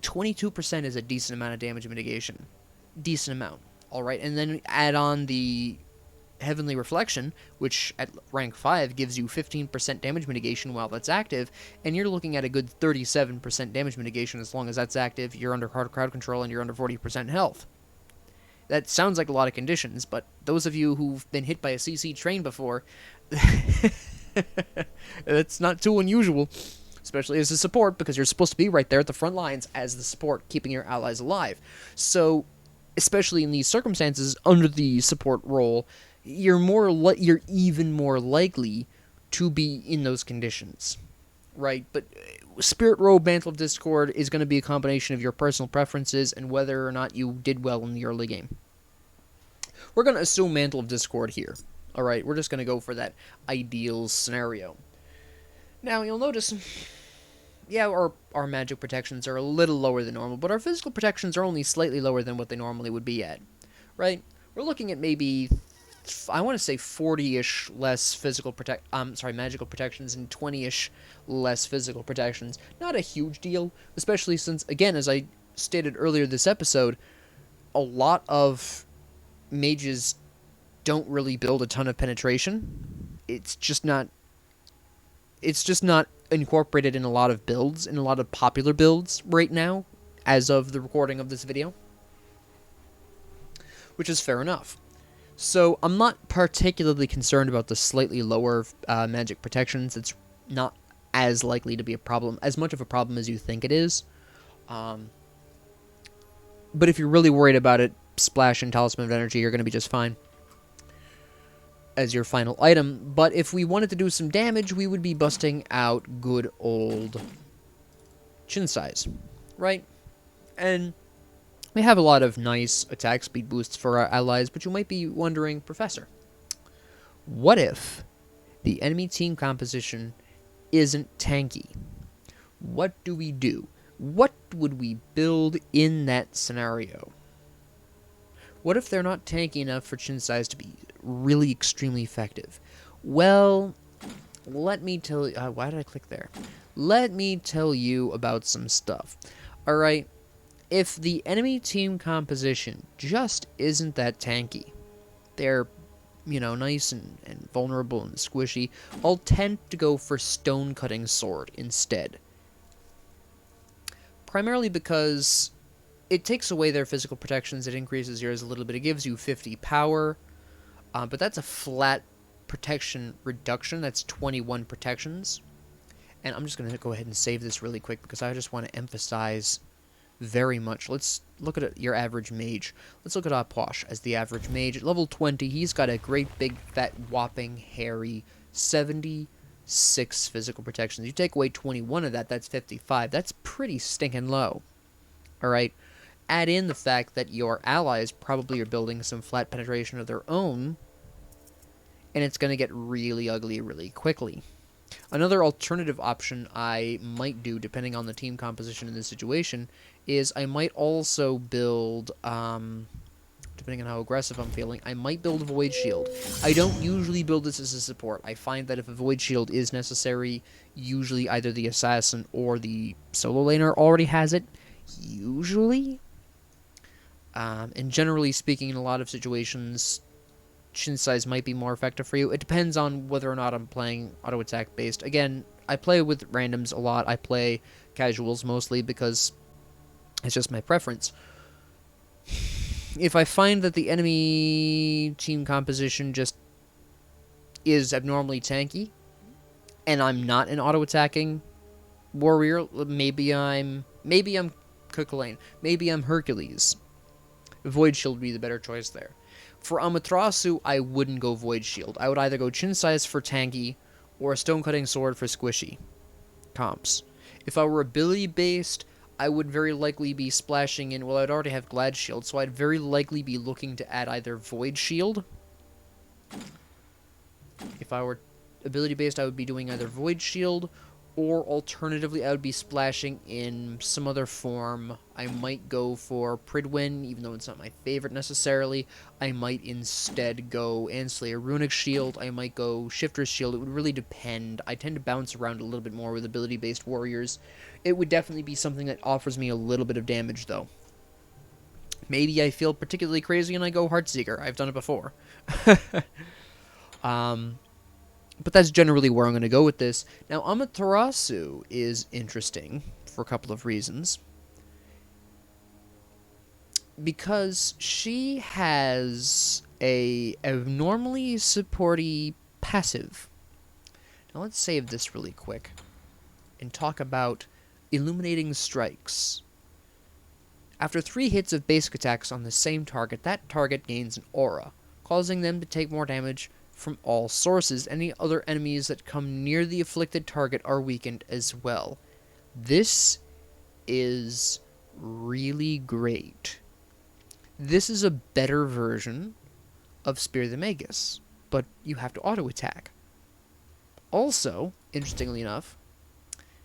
22% is a decent amount of damage mitigation. Decent amount. Alright, and then add on the Heavenly Reflection, which at rank 5 gives you 15% damage mitigation while that's active, and you're looking at a good 37% damage mitigation as long as that's active, you're under hard crowd control, and you're under 40% health. That sounds like a lot of conditions, but those of you who've been hit by a CC train before, it's not too unusual, especially as a support, because you're supposed to be right there at the front lines as the support, keeping your allies alive. So, especially in these circumstances, under the support role, you're even more likely to be in those conditions, right? But Spirit Robe, Mantle of Discord is going to be a combination of your personal preferences and whether or not you did well in the early game. We're going to assume Mantle of Discord here, alright? We're just going to go for that ideal scenario. Now, you'll notice, yeah, our magic protections are a little lower than normal, but our physical protections are only slightly lower than what they normally would be at, right? We're looking at maybe, I want to say 40-ish less magical protections and 20-ish less physical protections. Not a huge deal, especially since, again, as I stated earlier this episode, a lot of mages don't really build a ton of penetration. It's just not incorporated in a lot of builds, in a lot of popular builds right now, as of the recording of this video. Which is fair enough. So, I'm not particularly concerned about the slightly lower magic protections. It's not as likely to be a problem, as much of a problem as you think it is. But if you're really worried about it, Splash and Talisman of Energy are going to be just fine as your final item. But if we wanted to do some damage, we would be busting out good old Chin Size, right? And we have a lot of nice attack speed boosts for our allies, but you might be wondering, Professor, what if the enemy team composition isn't tanky? What do we do? What would we build in that scenario? What if they're not tanky enough for Chin Size to be really extremely effective? Well, let me tell you... why did I click there? Let me tell you about some stuff. Alright, if the enemy team composition just isn't that tanky, they're, you know, nice and vulnerable and squishy, I'll tend to go for Stone Cutting Sword instead. Primarily because it takes away their physical protections, it increases yours a little bit, it gives you 50 power, but that's a flat protection reduction, that's 21 protections. And I'm just going to go ahead and save this really quick because I just want to emphasize very much. Let's look at your average mage. Let's look at Aposh as the average mage. At level 20, he's got a great big fat whopping hairy 76 physical protections. You take away 21 of that, that's 55. That's pretty stinking low. Alright? Add in the fact that your allies probably are building some flat penetration of their own, and it's going to get really ugly really quickly. Another alternative option I might do, depending on the team composition in this situation, is I might also build, depending on how aggressive I'm feeling, I might build a Void Shield. I don't usually build this as a support. I find that if a Void Shield is necessary, usually either the assassin or the solo laner already has it. Usually. And generally speaking, in a lot of situations, Shin size might be more effective for you. It depends on whether or not I'm playing auto attack based. Again, I play with randoms a lot. I play casuals mostly because it's just my preference. If I find that the enemy team composition just is abnormally tanky, and I'm not an auto attacking warrior, maybe I'm Cuchulainn, maybe I'm Hercules. Void Shield would be the better choice there. For Amaterasu, I wouldn't go Void Shield. I would either go Chin Size for tanky, or a Stone Cutting Sword for squishy comps. If I were ability-based, I would very likely be splashing in... Well, I'd already have Glad Shield, so I'd very likely be looking to add either Void Shield. If I were ability-based, I would be doing either Void Shield, or alternatively, I would be splashing in some other form. I might go for Pridwin, even though it's not my favorite necessarily. I might instead go Anslayer Runic Shield. I might go Shifter's Shield. It would really depend. I tend to bounce around a little bit more with ability-based warriors. It would definitely be something that offers me a little bit of damage, though. Maybe I feel particularly crazy and I go Heartseeker. I've done it before. But that's generally where I'm going to go with this. Now, Amaterasu is interesting for a couple of reasons. Because she has a abnormally supporty passive. Now, let's save this really quick and talk about Illuminating Strikes. After 3 hits of basic attacks on the same target, that target gains an aura, causing them to take more damage from all sources. Any other enemies that come near the afflicted target are weakened as well. This is really great. This is a better version of Spear the Magus, but you have to auto-attack. Also, interestingly enough,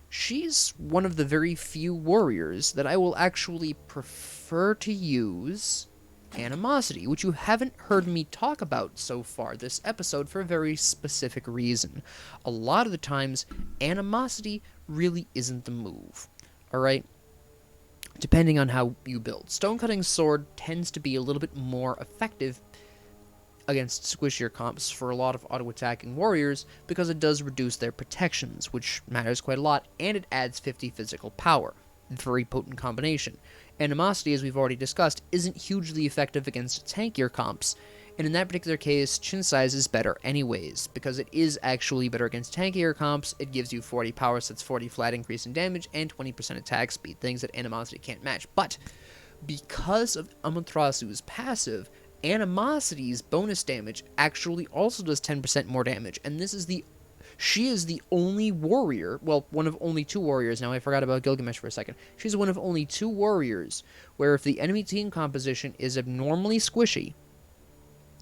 she's one of the very few warriors that I will actually prefer to use Animosity, which you haven't heard me talk about so far this episode for a very specific reason. A lot of the times, Animosity really isn't the move, alright? Depending on how you build. Stone Cutting Sword tends to be a little bit more effective against squishier comps for a lot of auto-attacking warriors because it does reduce their protections, which matters quite a lot, and it adds 50 physical power. Very potent combination. Animosity, as we've already discussed, isn't hugely effective against tankier comps, and in that particular case, Chin Size is better anyways, because it is actually better against tankier comps. It gives you 40 power, so that's 40 flat increase in damage, and 20% attack speed, things that Animosity can't match. But because of Amaterasu's passive, Animosity's bonus damage actually also does 10% more damage, and she is the only warrior, well, one of only 2 warriors, now I forgot about Gilgamesh for a second. She's one of only 2 warriors where if the enemy team composition is abnormally squishy,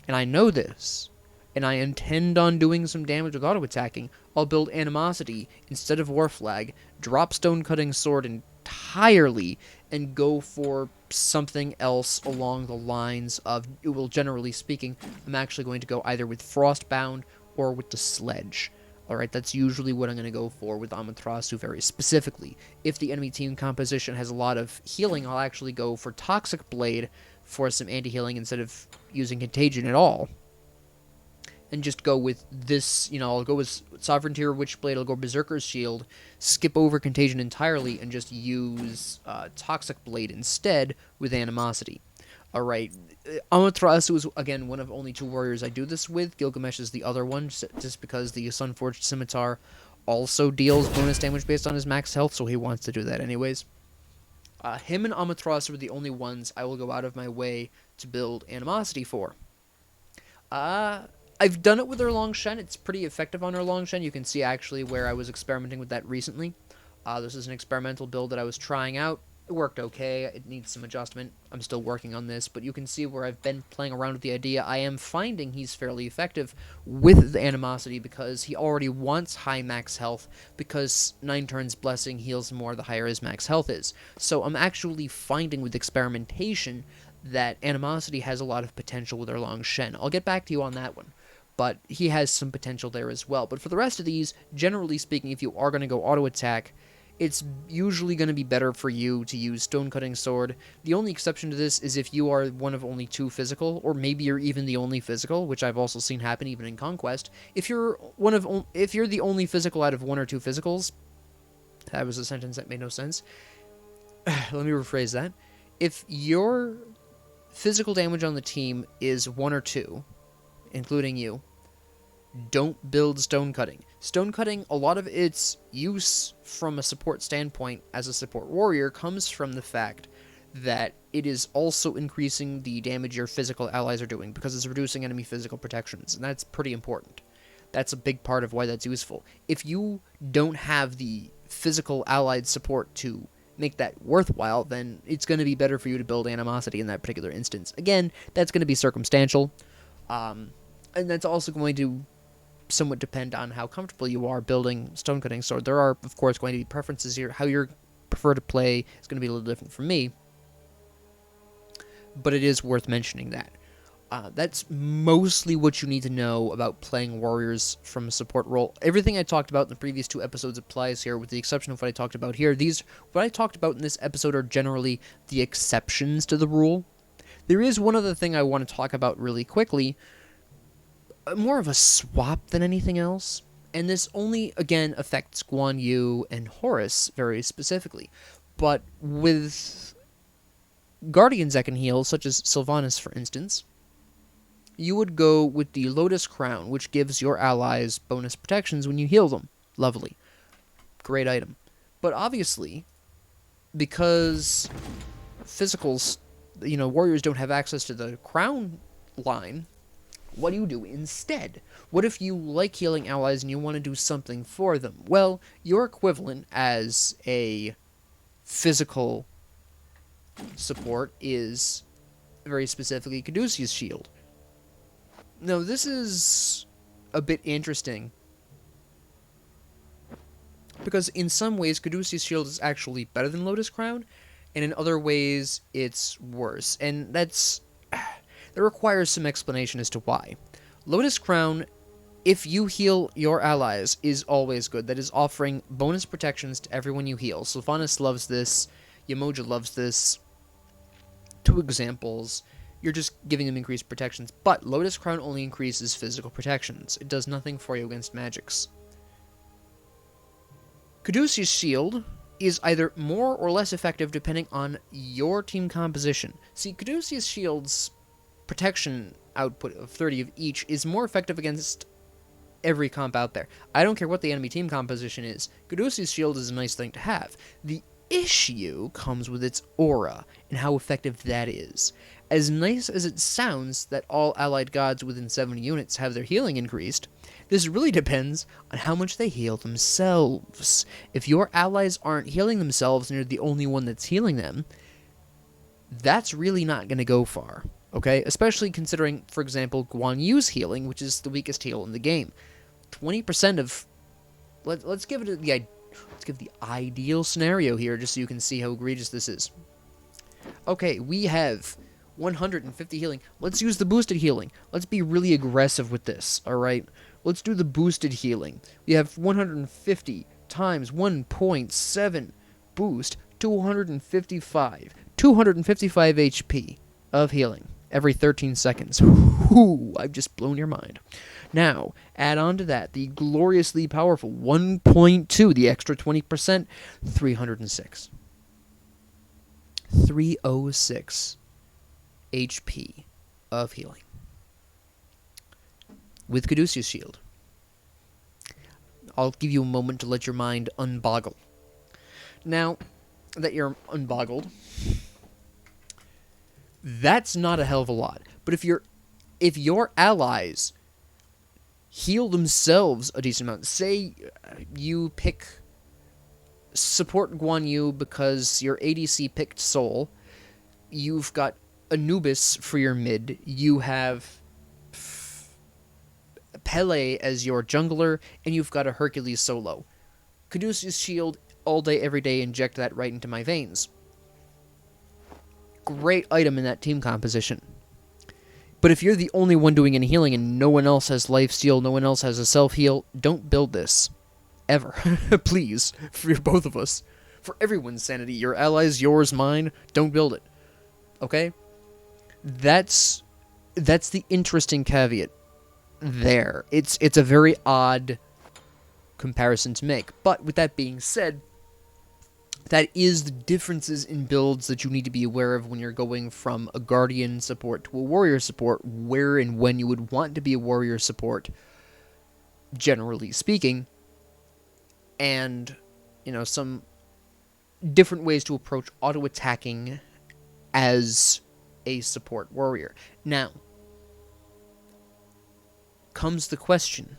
and I know this, and I intend on doing some damage with auto-attacking, I'll build Animosity instead of Warflag, drop Stone Cutting Sword entirely, and go for something else along the lines of, well, generally speaking, I'm actually going to go either with Frostbound or with the Sledge. Alright, that's usually what I'm going to go for with Amaterasu very specifically. If the enemy team composition has a lot of healing, I'll actually go for Toxic Blade for some anti-healing instead of using Contagion at all. And just go with this, I'll go with Sovereignty or Witchblade, I'll go Berserker's Shield, skip over Contagion entirely, and just use Toxic Blade instead with Animosity. Alright, Amaterasu is, again, one of only 2 warriors I do this with. Gilgamesh is the other one, just because the Sunforged Scimitar also deals bonus damage based on his max health, so he wants to do that anyways. Him and Amaterasu are the only ones I will go out of my way to build Animosity for. I've done it with Erlang Shen. It's pretty effective on Erlang Shen. You can see actually where I was experimenting with that recently. This is an experimental build that I was trying out. It worked okay. It needs some adjustment. I'm still working on this, but you can see where I've been playing around with the idea. I am finding he's fairly effective with the Animosity because he already wants high max health, because 9 turns Blessing heals more the higher his max health is. So I'm actually finding with experimentation that Animosity has a lot of potential with Erlang Shen. I'll get back to you on that one, but he has some potential there as well. But for the rest of these, generally speaking, if you are going to go auto attack, it's usually going to be better for you to use Stone-Cutting Sword. The only exception to this is if you are one of only 2 physical, or maybe you're even the only physical, which I've also seen happen even in Conquest. If you're the only physical out of 1 or 2 physicals, that was a sentence that made no sense. Let me rephrase that. If your physical damage on the team is 1 or 2, including you, don't build Stone Cutting. Stone Cutting, a lot of its use from a support standpoint as a support warrior comes from the fact that it is also increasing the damage your physical allies are doing because it's reducing enemy physical protections, and that's pretty important. That's a big part of why that's useful. If you don't have the physical allied support to make that worthwhile, then it's going to be better for you to build Animosity in that particular instance. Again, that's going to be circumstantial, and that's also going to somewhat depend on how comfortable you are building Stone-Cutting Sword. There are, of course, going to be preferences here. How you prefer to play is going to be a little different from me, but it is worth mentioning that. That's mostly what you need to know about playing warriors from a support role. Everything I talked about in the previous 2 episodes applies here, with the exception of what I talked about here. What I talked about in this episode are generally the exceptions to the rule. There is one other thing I want to talk about really quickly, more of a swap than anything else, and this only, again, affects Guan Yu and Horus very specifically, but with Guardians that can heal, such as Sylvanas, for instance, you would go with the Lotus Crown, which gives your allies bonus protections when you heal them. Lovely. Great item. But obviously, because physicals, warriors don't have access to the crown line, what do you do instead? What if you like healing allies and you want to do something for them? Well, your equivalent as a physical support is very specifically Caduceus Shield. Now, this is a bit interesting, because in some ways Caduceus Shield is actually better than Lotus Crown, and in other ways it's worse, and that requires some explanation as to why. Lotus Crown, if you heal your allies, is always good. That is offering bonus protections to everyone you heal. Sylvanas loves this, Yamoja loves this. 2 examples. You're just giving them increased protections, but Lotus Crown only increases physical protections. It does nothing for you against magics. Caduceus Shield is either more or less effective depending on your team composition. See, Caduceus Shield's protection output of 30 of each is more effective against every comp out there. I don't care what the enemy team composition is. Caduceus Shield is a nice thing to have. The issue comes with its aura and how effective that is. As nice as it sounds that all allied gods within 70 units have their healing increased, this really depends on how much they heal themselves. If your allies aren't healing themselves and you're the only one that's healing them, that's really not going to go far, okay? Especially considering, for example, Guan Yu's healing, which is the weakest heal in the game. 20% of... Let's give the ideal scenario here, just so you can see how egregious this is. Okay, we have 150 healing. Let's use the boosted healing. Let's be really aggressive with this, alright? Let's do the boosted healing. We have 150 times 1.7 boost, 255. 255 HP of healing every 13 seconds. Ooh, I've just blown your mind. Now, add on to that the gloriously powerful 1.2, the extra 20%, 306. 306 HP of healing with Caduceus Shield. I'll give you a moment to let your mind unboggle. Now, that you're unboggled, that's not a hell of a lot. But if your allies heal themselves a decent amount, say you pick support Guan Yu because your ADC picked Soul, you've got Anubis for your mid, you have Pele as your jungler, and you've got a Hercules solo. Caduceus Shield all day, every day, inject that right into my veins. Great item in that team composition. But if you're the only one doing any healing and no one else has lifesteal, no one else has a self-heal, don't build this. Ever. Please. For both of us. For everyone's sanity. Your allies, yours, mine. Don't build it. Okay? That's the interesting caveat there. It's a very odd comparison to make. But with that being said, that is the differences in builds that you need to be aware of when you're going from a Guardian support to a Warrior support, where and when you would want to be a Warrior support, generally speaking, and, some different ways to approach auto-attacking as a support warrior. Now, comes the question,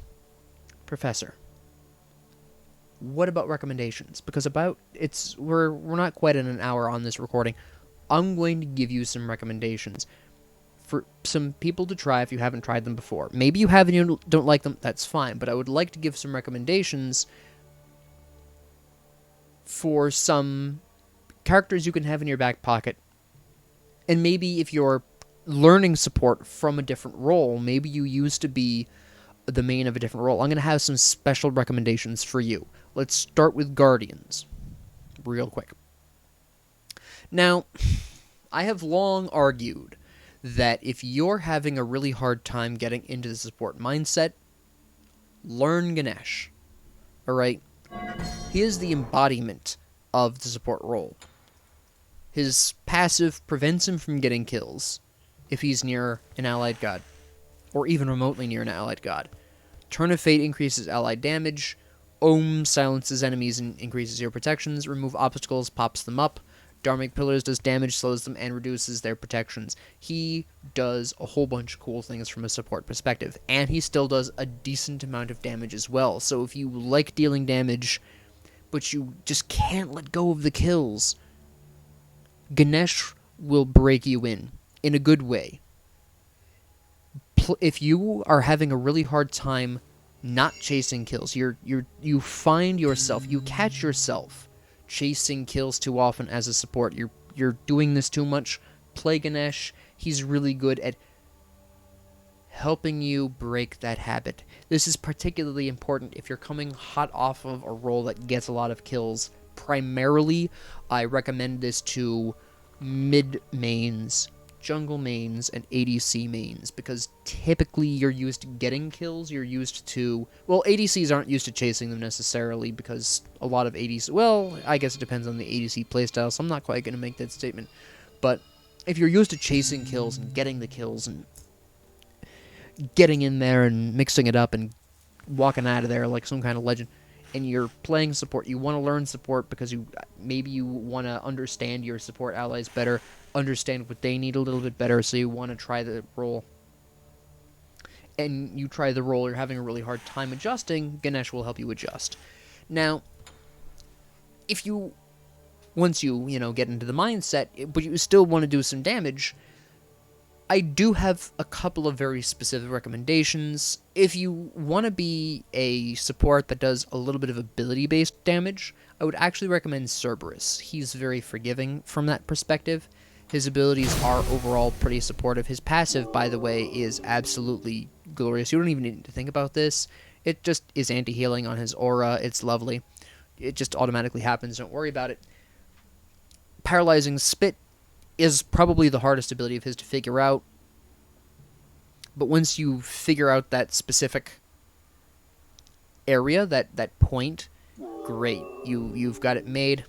Professor, what about recommendations? Because we're not quite in an hour on this recording. I'm going to give you some recommendations for some people to try if you haven't tried them before. Maybe you have and you don't like them, that's fine, but I would like to give some recommendations for some characters you can have in your back pocket. And maybe if you're learning support from a different role, maybe you used to be the main of a different role, I'm going to have some special recommendations for you. Let's start with Guardians, real quick. Now, I have long argued that if you're having a really hard time getting into the support mindset, learn Ganesh. Alright? He is the embodiment of the support role. His passive prevents him from getting kills if he's near an allied god, or even remotely near an allied god. Turn of Fate increases allied damage. Ohm silences enemies and increases your protections. Remove obstacles, pops them up. Dharmic Pillars does damage, slows them, and reduces their protections. He does a whole bunch of cool things from a support perspective, and he still does a decent amount of damage as well. So if you like dealing damage, but you just can't let go of the kills, Ganesh will break you in a good way. If you are having a really hard time not chasing kills, you find yourself, you catch yourself chasing kills too often as a support, you're doing this too much, play Ganesh. He's really good at helping you break that habit. This is particularly important if you're coming hot off of a role that gets a lot of kills. Primarily, I recommend this to mid mains, jungle mains, and ADC mains, because typically you're used to getting kills, you're used to... Well, ADCs aren't used to chasing them necessarily, because a lot of ADC... Well, I guess it depends on the ADC playstyle, so I'm not quite going to make that statement. But if you're used to chasing kills and getting the kills and getting in there and mixing it up and walking out of there like some kind of legend, and you're playing support, you want to learn support because maybe you want to understand your support allies better, understand what they need a little bit better, so you want to try the role, and you try the role, you're having a really hard time adjusting, Ganesh will help you adjust. Now, once you get into the mindset, but you still want to do some damage, I do have a couple of very specific recommendations. If you want to be a support that does a little bit of ability-based damage, I would actually recommend Cerberus. He's very forgiving from that perspective. His abilities are overall pretty supportive. His passive, by the way, is absolutely glorious. You don't even need to think about this. It just is anti-healing on his aura. It's lovely. It just automatically happens. Don't worry about it. Paralyzing Spit is probably the hardest ability of his to figure out. But once you figure out that specific area, that point, great. You've got it made,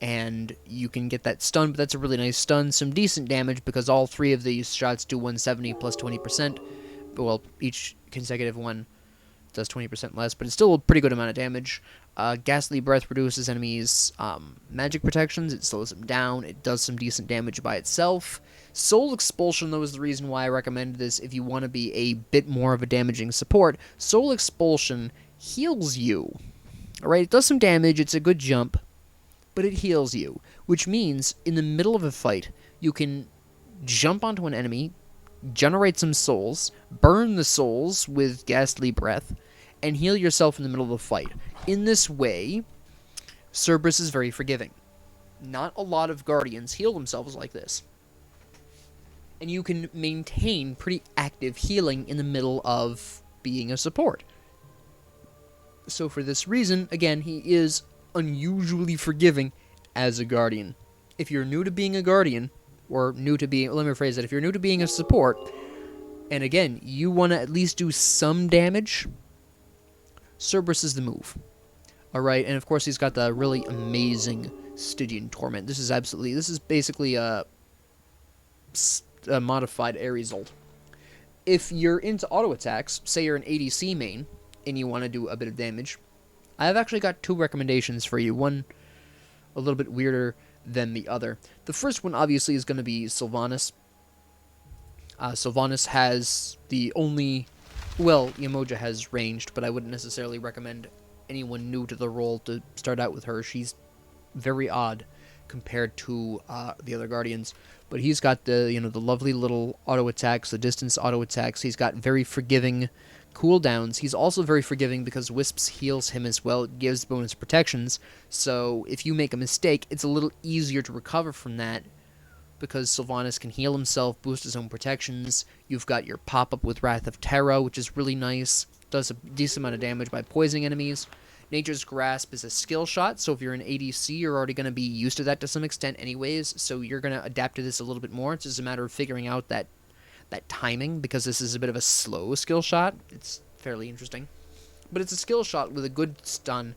and you can get that stun, but that's a really nice stun. Some decent damage, because all three of these shots do 170 plus 20%. Well, each consecutive one does 20% less, but it's still a pretty good amount of damage. Ghastly Breath reduces enemies' magic protections. It slows them down. It does some decent damage by itself. Soul Expulsion, though, is the reason why I recommended this if you want to be a bit more of a damaging support. Soul Expulsion heals you. Alright, it does some damage. It's a good jump, but it heals you, which means in the middle of a fight, you can jump onto an enemy, generate some souls, burn the souls with Ghastly Breath, and heal yourself in the middle of a fight. In this way, Cerberus is very forgiving. Not a lot of Guardians heal themselves like this. And you can maintain pretty active healing in the middle of being a support. So for this reason, again, he is unusually forgiving as a Guardian. If you're new to being a Guardian, or new to being, let me rephrase that, if you're new to being a support, and again, you want to at least do some damage, Cerberus is the move. Alright, and of course he's got the really amazing Stygian Torment. This is basically a modified Aresult. If you're into auto attacks, say you're an ADC main, and you want to do a bit of damage, I've actually got two recommendations for you. One a little bit weirder than the other. The first one, obviously, is going to be Sylvanas. Sylvanas has the only... Well, Yamoja has ranged, but I wouldn't necessarily recommend anyone new to the role to start out with her. She's very odd compared to the other Guardians. But he's got the lovely little auto attacks, the distance auto attacks. He's got very forgiving cooldowns. He's also very forgiving because Wisps heals him as well. It gives bonus protections. So if you make a mistake, it's a little easier to recover from that because Sylvanas can heal himself, boost his own protections. You've got your pop-up with Wrath of Terra, which is really nice. Does a decent amount of damage by poisoning enemies. Nature's Grasp is a skill shot, so if you're an ADC, you're already going to be used to that to some extent anyways, so you're going to adapt to this a little bit more. It's just a matter of figuring out that timing, because this is a bit of a slow skill shot. It's fairly interesting. But it's a skill shot with a good stun.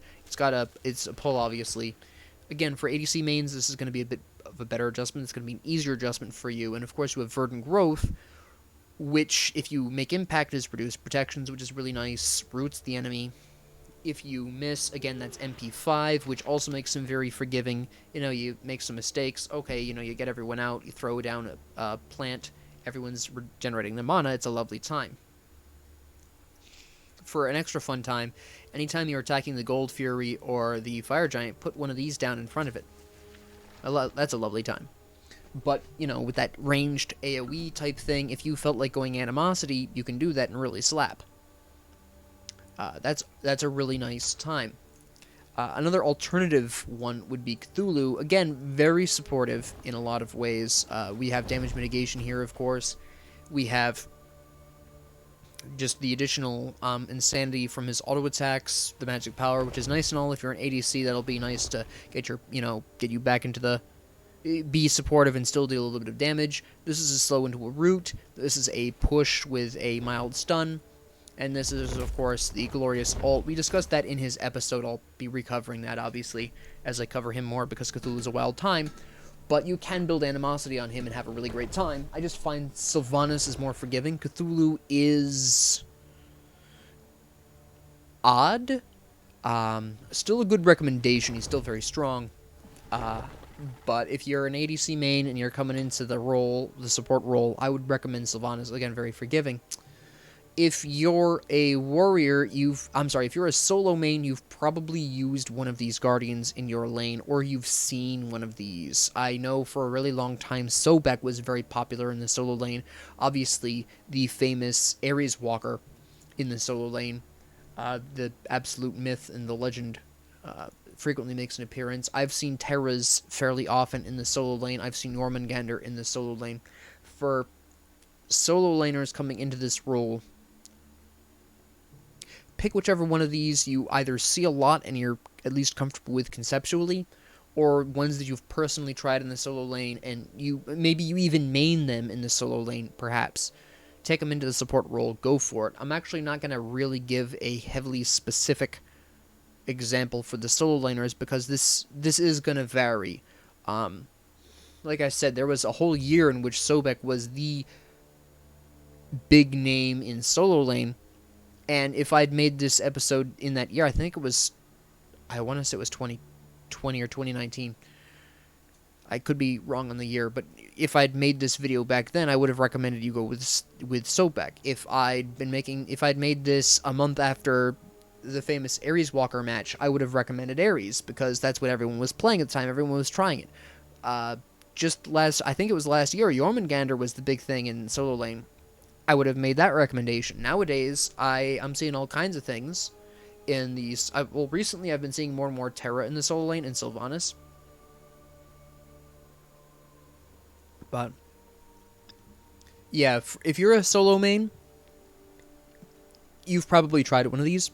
It's a pull, obviously. Again, for ADC mains, this is going to be a bit of a better adjustment. It's going to be an easier adjustment for you. And of course, you have Verdant Growth, which, if you make impact, is reduce protections, which is really nice. Roots the enemy. If you miss, again, that's MP5, which also makes him very forgiving. You make some mistakes. Okay, you get everyone out. You throw down a plant. Everyone's regenerating their mana. It's a lovely time. For an extra fun time, anytime you're attacking the Gold Fury or the Fire Giant, put one of these down in front of it. That's a lovely time. But, with that ranged AoE type thing, if you felt like going Animosity, you can do that and really slap. That's a really nice time. Another alternative one would be Cthulhu. Again, very supportive in a lot of ways. We have damage mitigation here, of course. We have just the additional insanity from his auto attacks, the magic power, which is nice and all. If you're an ADC, that'll be nice to get you back into the... be supportive and still deal a little bit of damage. This is a slow into a root. This is a push with a mild stun. And this is, of course, the glorious ult. We discussed that in his episode. I'll be recovering that, obviously, as I cover him more, because Cthulhu's a wild time. But you can build Animosity on him and have a really great time. I just find Sylvanas is more forgiving. Cthulhu is... odd. Still a good recommendation. He's still very strong. But if you're an ADC main and you're coming into the support role, I would recommend Sylvanas. Again, very forgiving. If you're a warrior, if you're a solo main, you've probably used one of these Guardians in your lane, or you've seen one of these. I know for a really long time, Sobek was very popular in the solo lane. Obviously, the famous Ares Walker in the solo lane, the absolute myth and the legend, frequently makes an appearance. I've seen Terras fairly often in the solo lane. I've seen Jormungandr in the solo lane. For solo laners coming into this role, pick whichever one of these you either see a lot and you're at least comfortable with conceptually, or ones that you've personally tried in the solo lane and maybe you even main them in the solo lane, perhaps. Take them into the support role, go for it. I'm actually not going to really give a heavily specific example for the solo laners because this is going to vary. Like I said, there was a whole year in which Sobek was the big name in solo lane, And if I'd made this episode in that year, I think it was, I want to say it was 2020 or 2019. I could be wrong on the year, but if I'd made this video back then, I would have recommended you go with Sobek. If I'd made this a month after the famous Ares Walker match, I would have recommended Ares, because that's what everyone was playing at the time. Everyone was trying it. I think it was last year, Jormungandr was the big thing in solo lane. I would have made that recommendation. Nowadays, I'm seeing all kinds of things in these. Recently I've been seeing more and more Terra in the solo lane and Sylvanas. But yeah, if you're a solo main, you've probably tried one of these.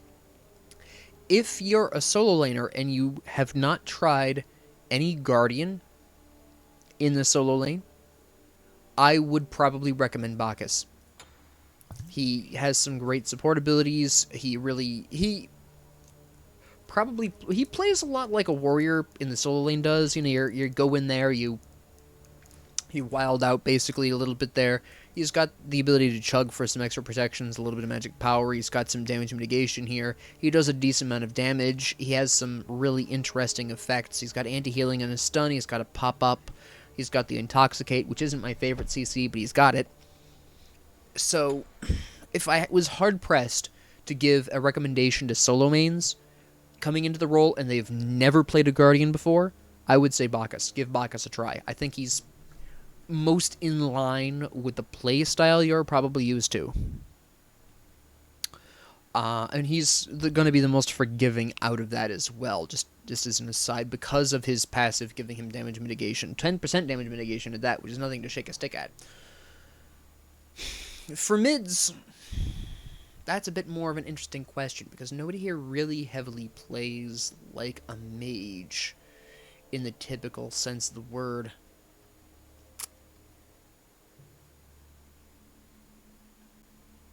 If you're a solo laner and you have not tried any Guardian in the solo lane, I would probably recommend Bacchus. He has some great support abilities. He plays a lot like a warrior in the solo lane does. You know, you go in there, you wild out basically a little bit there. He's got the ability to chug for some extra protections, a little bit of magic power. He's got some damage mitigation here. He does a decent amount of damage. He has some really interesting effects. He's got anti-healing and a stun. He's got a pop-up. He's got the Intoxicate, which isn't my favorite CC, but he's got it. So, if I was hard-pressed to give a recommendation to solo mains coming into the role and they've never played a Guardian before, I would say Bacchus. Give Bacchus a try. I think he's most in line with the play style you're probably used to. And he's going to be the most forgiving out of that as well, just as an aside, because of his passive giving him damage mitigation. 10% damage mitigation at that, which is nothing to shake a stick at. For mids, that's a bit more of an interesting question, because nobody here really heavily plays like a mage in the typical sense of the word.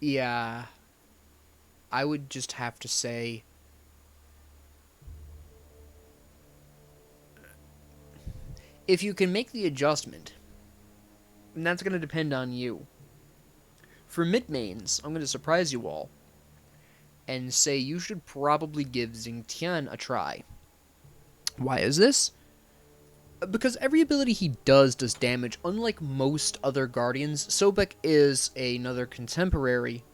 Yeah, I would just have to say if you can make the adjustment, and that's going to depend on you. For mid mains, I'm going to surprise you all and say you should probably give Xingtian a try. Why is this? Because every ability he does damage. Unlike most other Guardians, Sobek is another contemporary,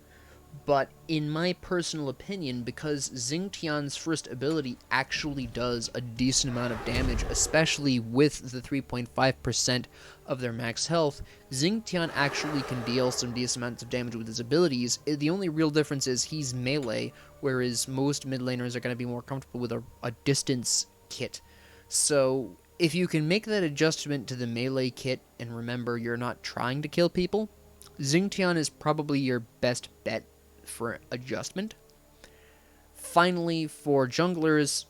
but in my personal opinion, because Xingtian's first ability actually does a decent amount of damage, especially with the 3.5% of their max health, Xingtian actually can deal some decent amounts of damage with his abilities. The only real difference is he's melee, whereas most mid laners are going to be more comfortable with a distance kit. So if you can make that adjustment to the melee kit, and remember you're not trying to kill people, Xingtian is probably your best bet for adjustment. Finally, for junglers,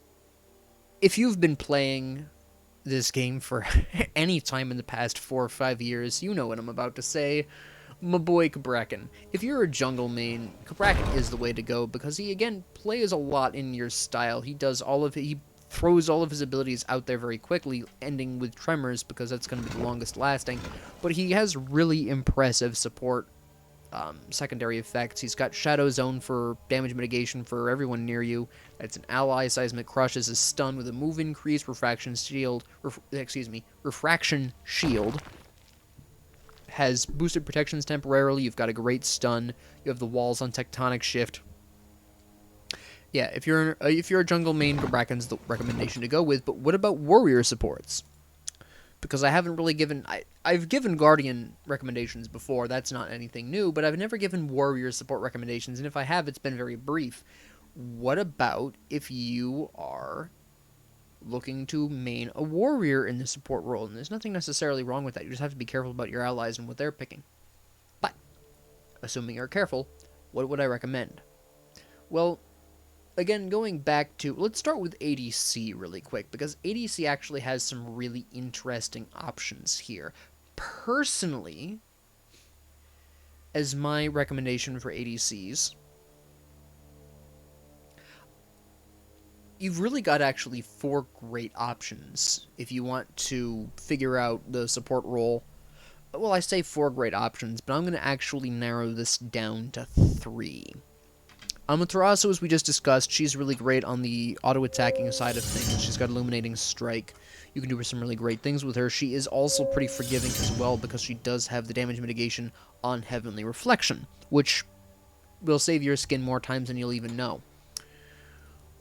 if you've been playing this game for any time in the past 4 or 5 years, you know what I'm about to say. My boy Cabrakan. If you're a jungle main, Cabrakan is the way to go, because he, again, plays a lot in your style. He throws all of his abilities out there very quickly, ending with Tremors, because that's going to be the longest lasting. But he has really impressive support secondary effects. He's got Shadow Zone for damage mitigation for everyone near you. That's an ally. Seismic Crush is a stun with a move increase. Refraction Shield has boosted protections temporarily. You've got a great stun. You have the walls on Tectonic Shift. Yeah, if you're a jungle main, Cabrakan's the recommendation to go with. But what about warrior supports? Because I haven't really given... I've given Guardian recommendations before. That's not anything new. But I've never given warrior support recommendations. And if I have, it's been very brief. What about if you are looking to main a warrior in the support role? And there's nothing necessarily wrong with that. You just have to be careful about your allies and what they're picking. But, assuming you're careful, what would I recommend? Well, again, going back to... Let's start with ADC really quick, because ADC actually has some really interesting options here. Personally, as my recommendation for ADCs, you've really got actually 4 great options if you want to figure out the support role. Well, I say 4 great options, but I'm going to actually narrow this down to 3. Amaterasu, as we just discussed, she's really great on the auto-attacking side of things. She's got Illuminating Strike. You can do some really great things with her. She is also pretty forgiving as well because she does have the damage mitigation on Heavenly Reflection, which will save your skin more times than you'll even know.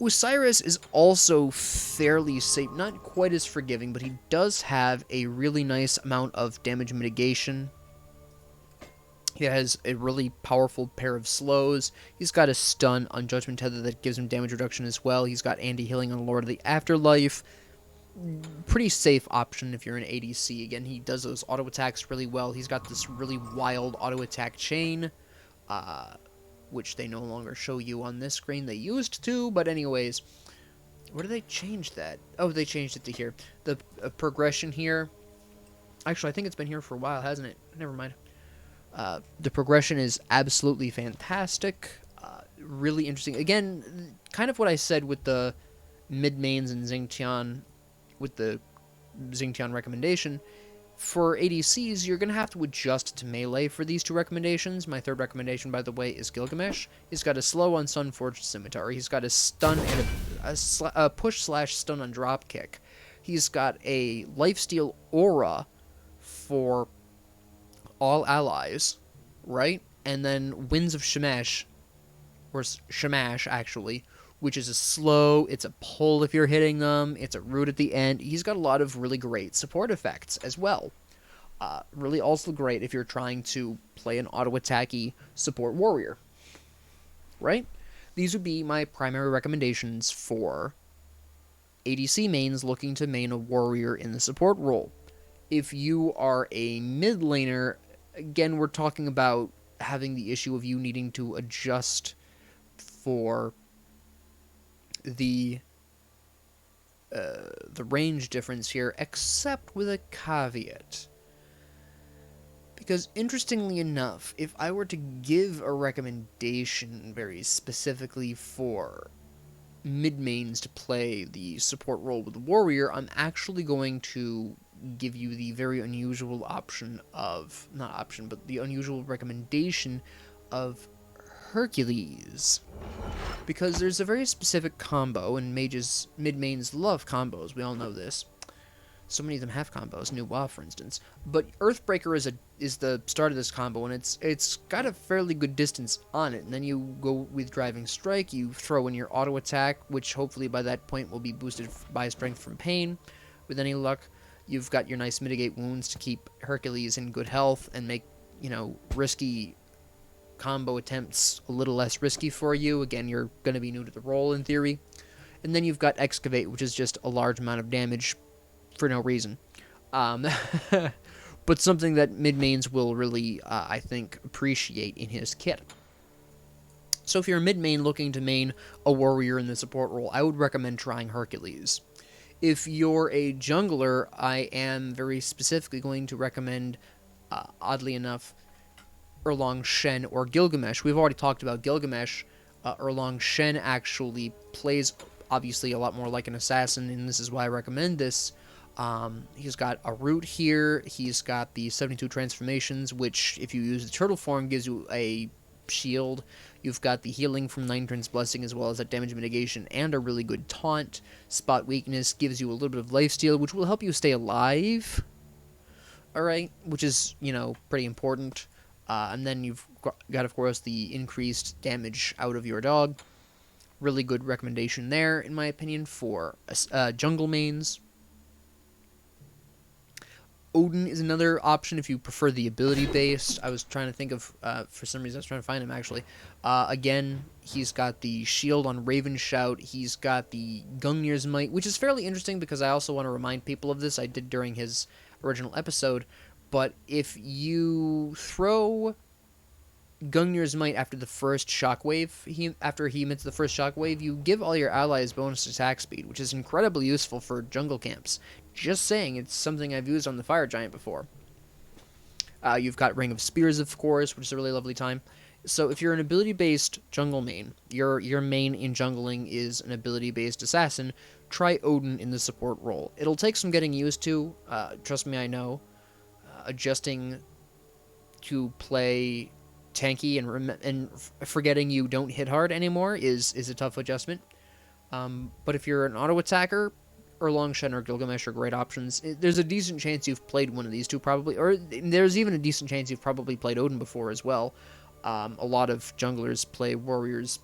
Osiris is also fairly safe, not quite as forgiving, but he does have a really nice amount of damage mitigation. He has a really powerful pair of slows. He's got a stun on Judgment Tether that gives him damage reduction as well. He's got anti-healing on Lord of the Afterlife. Pretty safe option if you're an ADC. Again, he does those auto attacks really well. He's got this really wild auto attack chain, which they no longer show you on this screen. They used to, but anyways, where did they change that? Oh, they changed it to here. The progression here. Actually, I think it's been here for a while, hasn't it? Never mind. The progression is absolutely fantastic. Really interesting. Again, kind of what I said with the mid-mains and Xingqian, with the Xingqian recommendation. For ADCs, you're going to have to adjust to melee for these two recommendations. My third recommendation, by the way, is Gilgamesh. He's got a slow on Sunforged Scimitar. He's got a stun and a push/stun on Dropkick. He's got a lifesteal aura for all allies, right? And then Winds of Shamash, or Shamash, actually, which is a slow, it's a pull if you're hitting them, it's a root at the end. He's got a lot of really great support effects as well. Really also great if you're trying to play an auto-attacky support warrior, right? These would be my primary recommendations for ADC mains looking to main a warrior in the support role. If you are a mid laner, again, we're talking about having the issue of you needing to adjust for the range difference here, except with a caveat. Because interestingly enough, if I were to give a recommendation very specifically for mid-mains to play the support role with the warrior, I'm actually going to give you the very unusual option of, not option, but the unusual recommendation of Hercules. Because there's a very specific combo, and mages, mid-mains love combos, we all know this. So many of them have combos, New WoW for instance. But Earthbreaker is the start of this combo, and it's got a fairly good distance on it. And then you go with Driving Strike, you throw in your auto attack, which hopefully by that point will be boosted by Strength from Pain, with any luck. You've got your nice Mitigate Wounds to keep Hercules in good health and make, risky combo attempts a little less risky for you. Again, you're going to be new to the role in theory. And then you've got Excavate, which is just a large amount of damage for no reason. But something that mid-mains will really, I think, appreciate in his kit. So if you're a mid-main looking to main a warrior in the support role, I would recommend trying Hercules. If you're a jungler, I am very specifically going to recommend, oddly enough, Erlang Shen or Gilgamesh. We've already talked about Gilgamesh. Erlang Shen actually plays, obviously, a lot more like an assassin, and this is why I recommend this. He's got a root here. He's got the 72 transformations, which, if you use the turtle form, gives you a shield. You've got the healing from Nineturn's Blessing, as well as that damage mitigation, and a really good taunt. Spot weakness gives you a little bit of lifesteal, which will help you stay alive. Alright, which is, pretty important. And then you've got, of course, the increased damage out of your dog. Really good recommendation there, in my opinion, for jungle mains. Odin is another option if you prefer the ability-based. I was trying to think of, for some reason, I was trying to find him, actually. Again, he's got the shield on Raven Shout. He's got the Gungnir's Might, which is fairly interesting because I also want to remind people of this. I did during his original episode. But if you throw Gungnir's Might after the first shockwave, after he emits the first shockwave, you give all your allies bonus attack speed, which is incredibly useful for jungle camps. Just saying, it's something I've used on the Fire Giant before. You've got Ring of Spears, of course, which is a really lovely time. So if you're an ability-based jungle main, your main in jungling is an ability-based assassin, try Odin in the support role. It'll take some getting used to, trust me, I know. Adjusting to play tanky and forgetting you don't hit hard anymore is a tough adjustment. But if you're an auto attacker, Erlang Shen or Gilgamesh are great options. There's a decent chance you've played one of these two probably, or there's even a decent chance you've probably played Odin before as well. A lot of junglers play warriors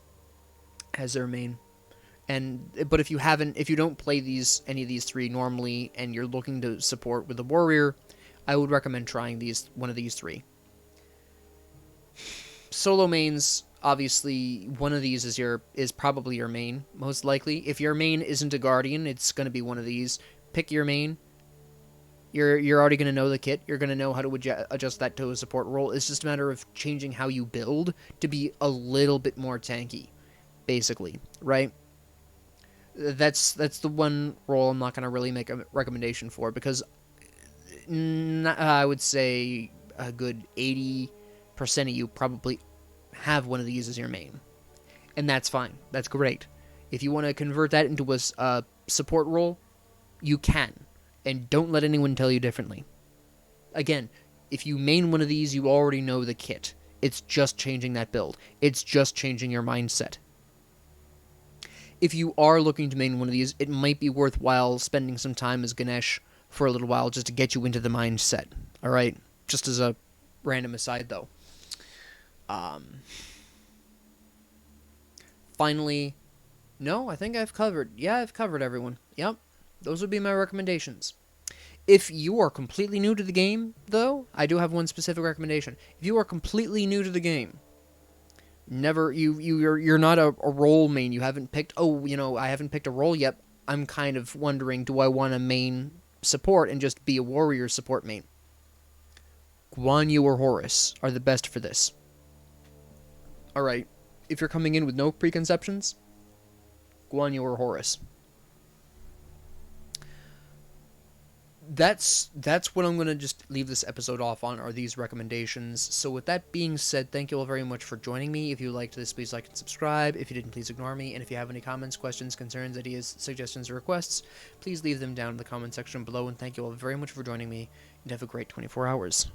as their main. But if you don't play any of these three normally and you're looking to support with a warrior, I would recommend trying one of these three. Solo mains, obviously, one of these is probably your main, most likely. If your main isn't a guardian, it's going to be one of these. Pick your main. You're already going to know the kit. You're going to know how to adjust that to a support role. It's just a matter of changing how you build to be a little bit more tanky, basically, right? That's the one role I'm not going to really make a recommendation for, because I would say a good 80% of you probably have one of these as your main. And that's fine. That's great. If you want to convert that into a support role, you can. And don't let anyone tell you differently. Again, if you main one of these, you already know the kit. It's just changing that build. It's just changing your mindset. If you are looking to main one of these, it might be worthwhile spending some time as Ganesh for a little while just to get you into the mindset. Alright? Just as a random aside, though. Finally, no, I think I've covered. Yeah, I've covered everyone. Yep. Those would be my recommendations. If you are completely new to the game, though, I do have one specific recommendation. If you are completely new to the game, you're not a role main. You haven't picked. I haven't picked a role yet. I'm kind of wondering, do I want to main support and just be a warrior support main? Guan Yu or Horus are the best for this. All right. If you're coming in with no preconceptions, Guan Yu or Horus. That's what I'm going to just leave this episode off on, are these recommendations. So with that being said, thank you all very much for joining me. If you liked this, please like and subscribe. If you didn't, please ignore me. And if you have any comments, questions, concerns, ideas, suggestions, or requests, please leave them down in the comment section below. And thank you all very much for joining me, and have a great 24 hours.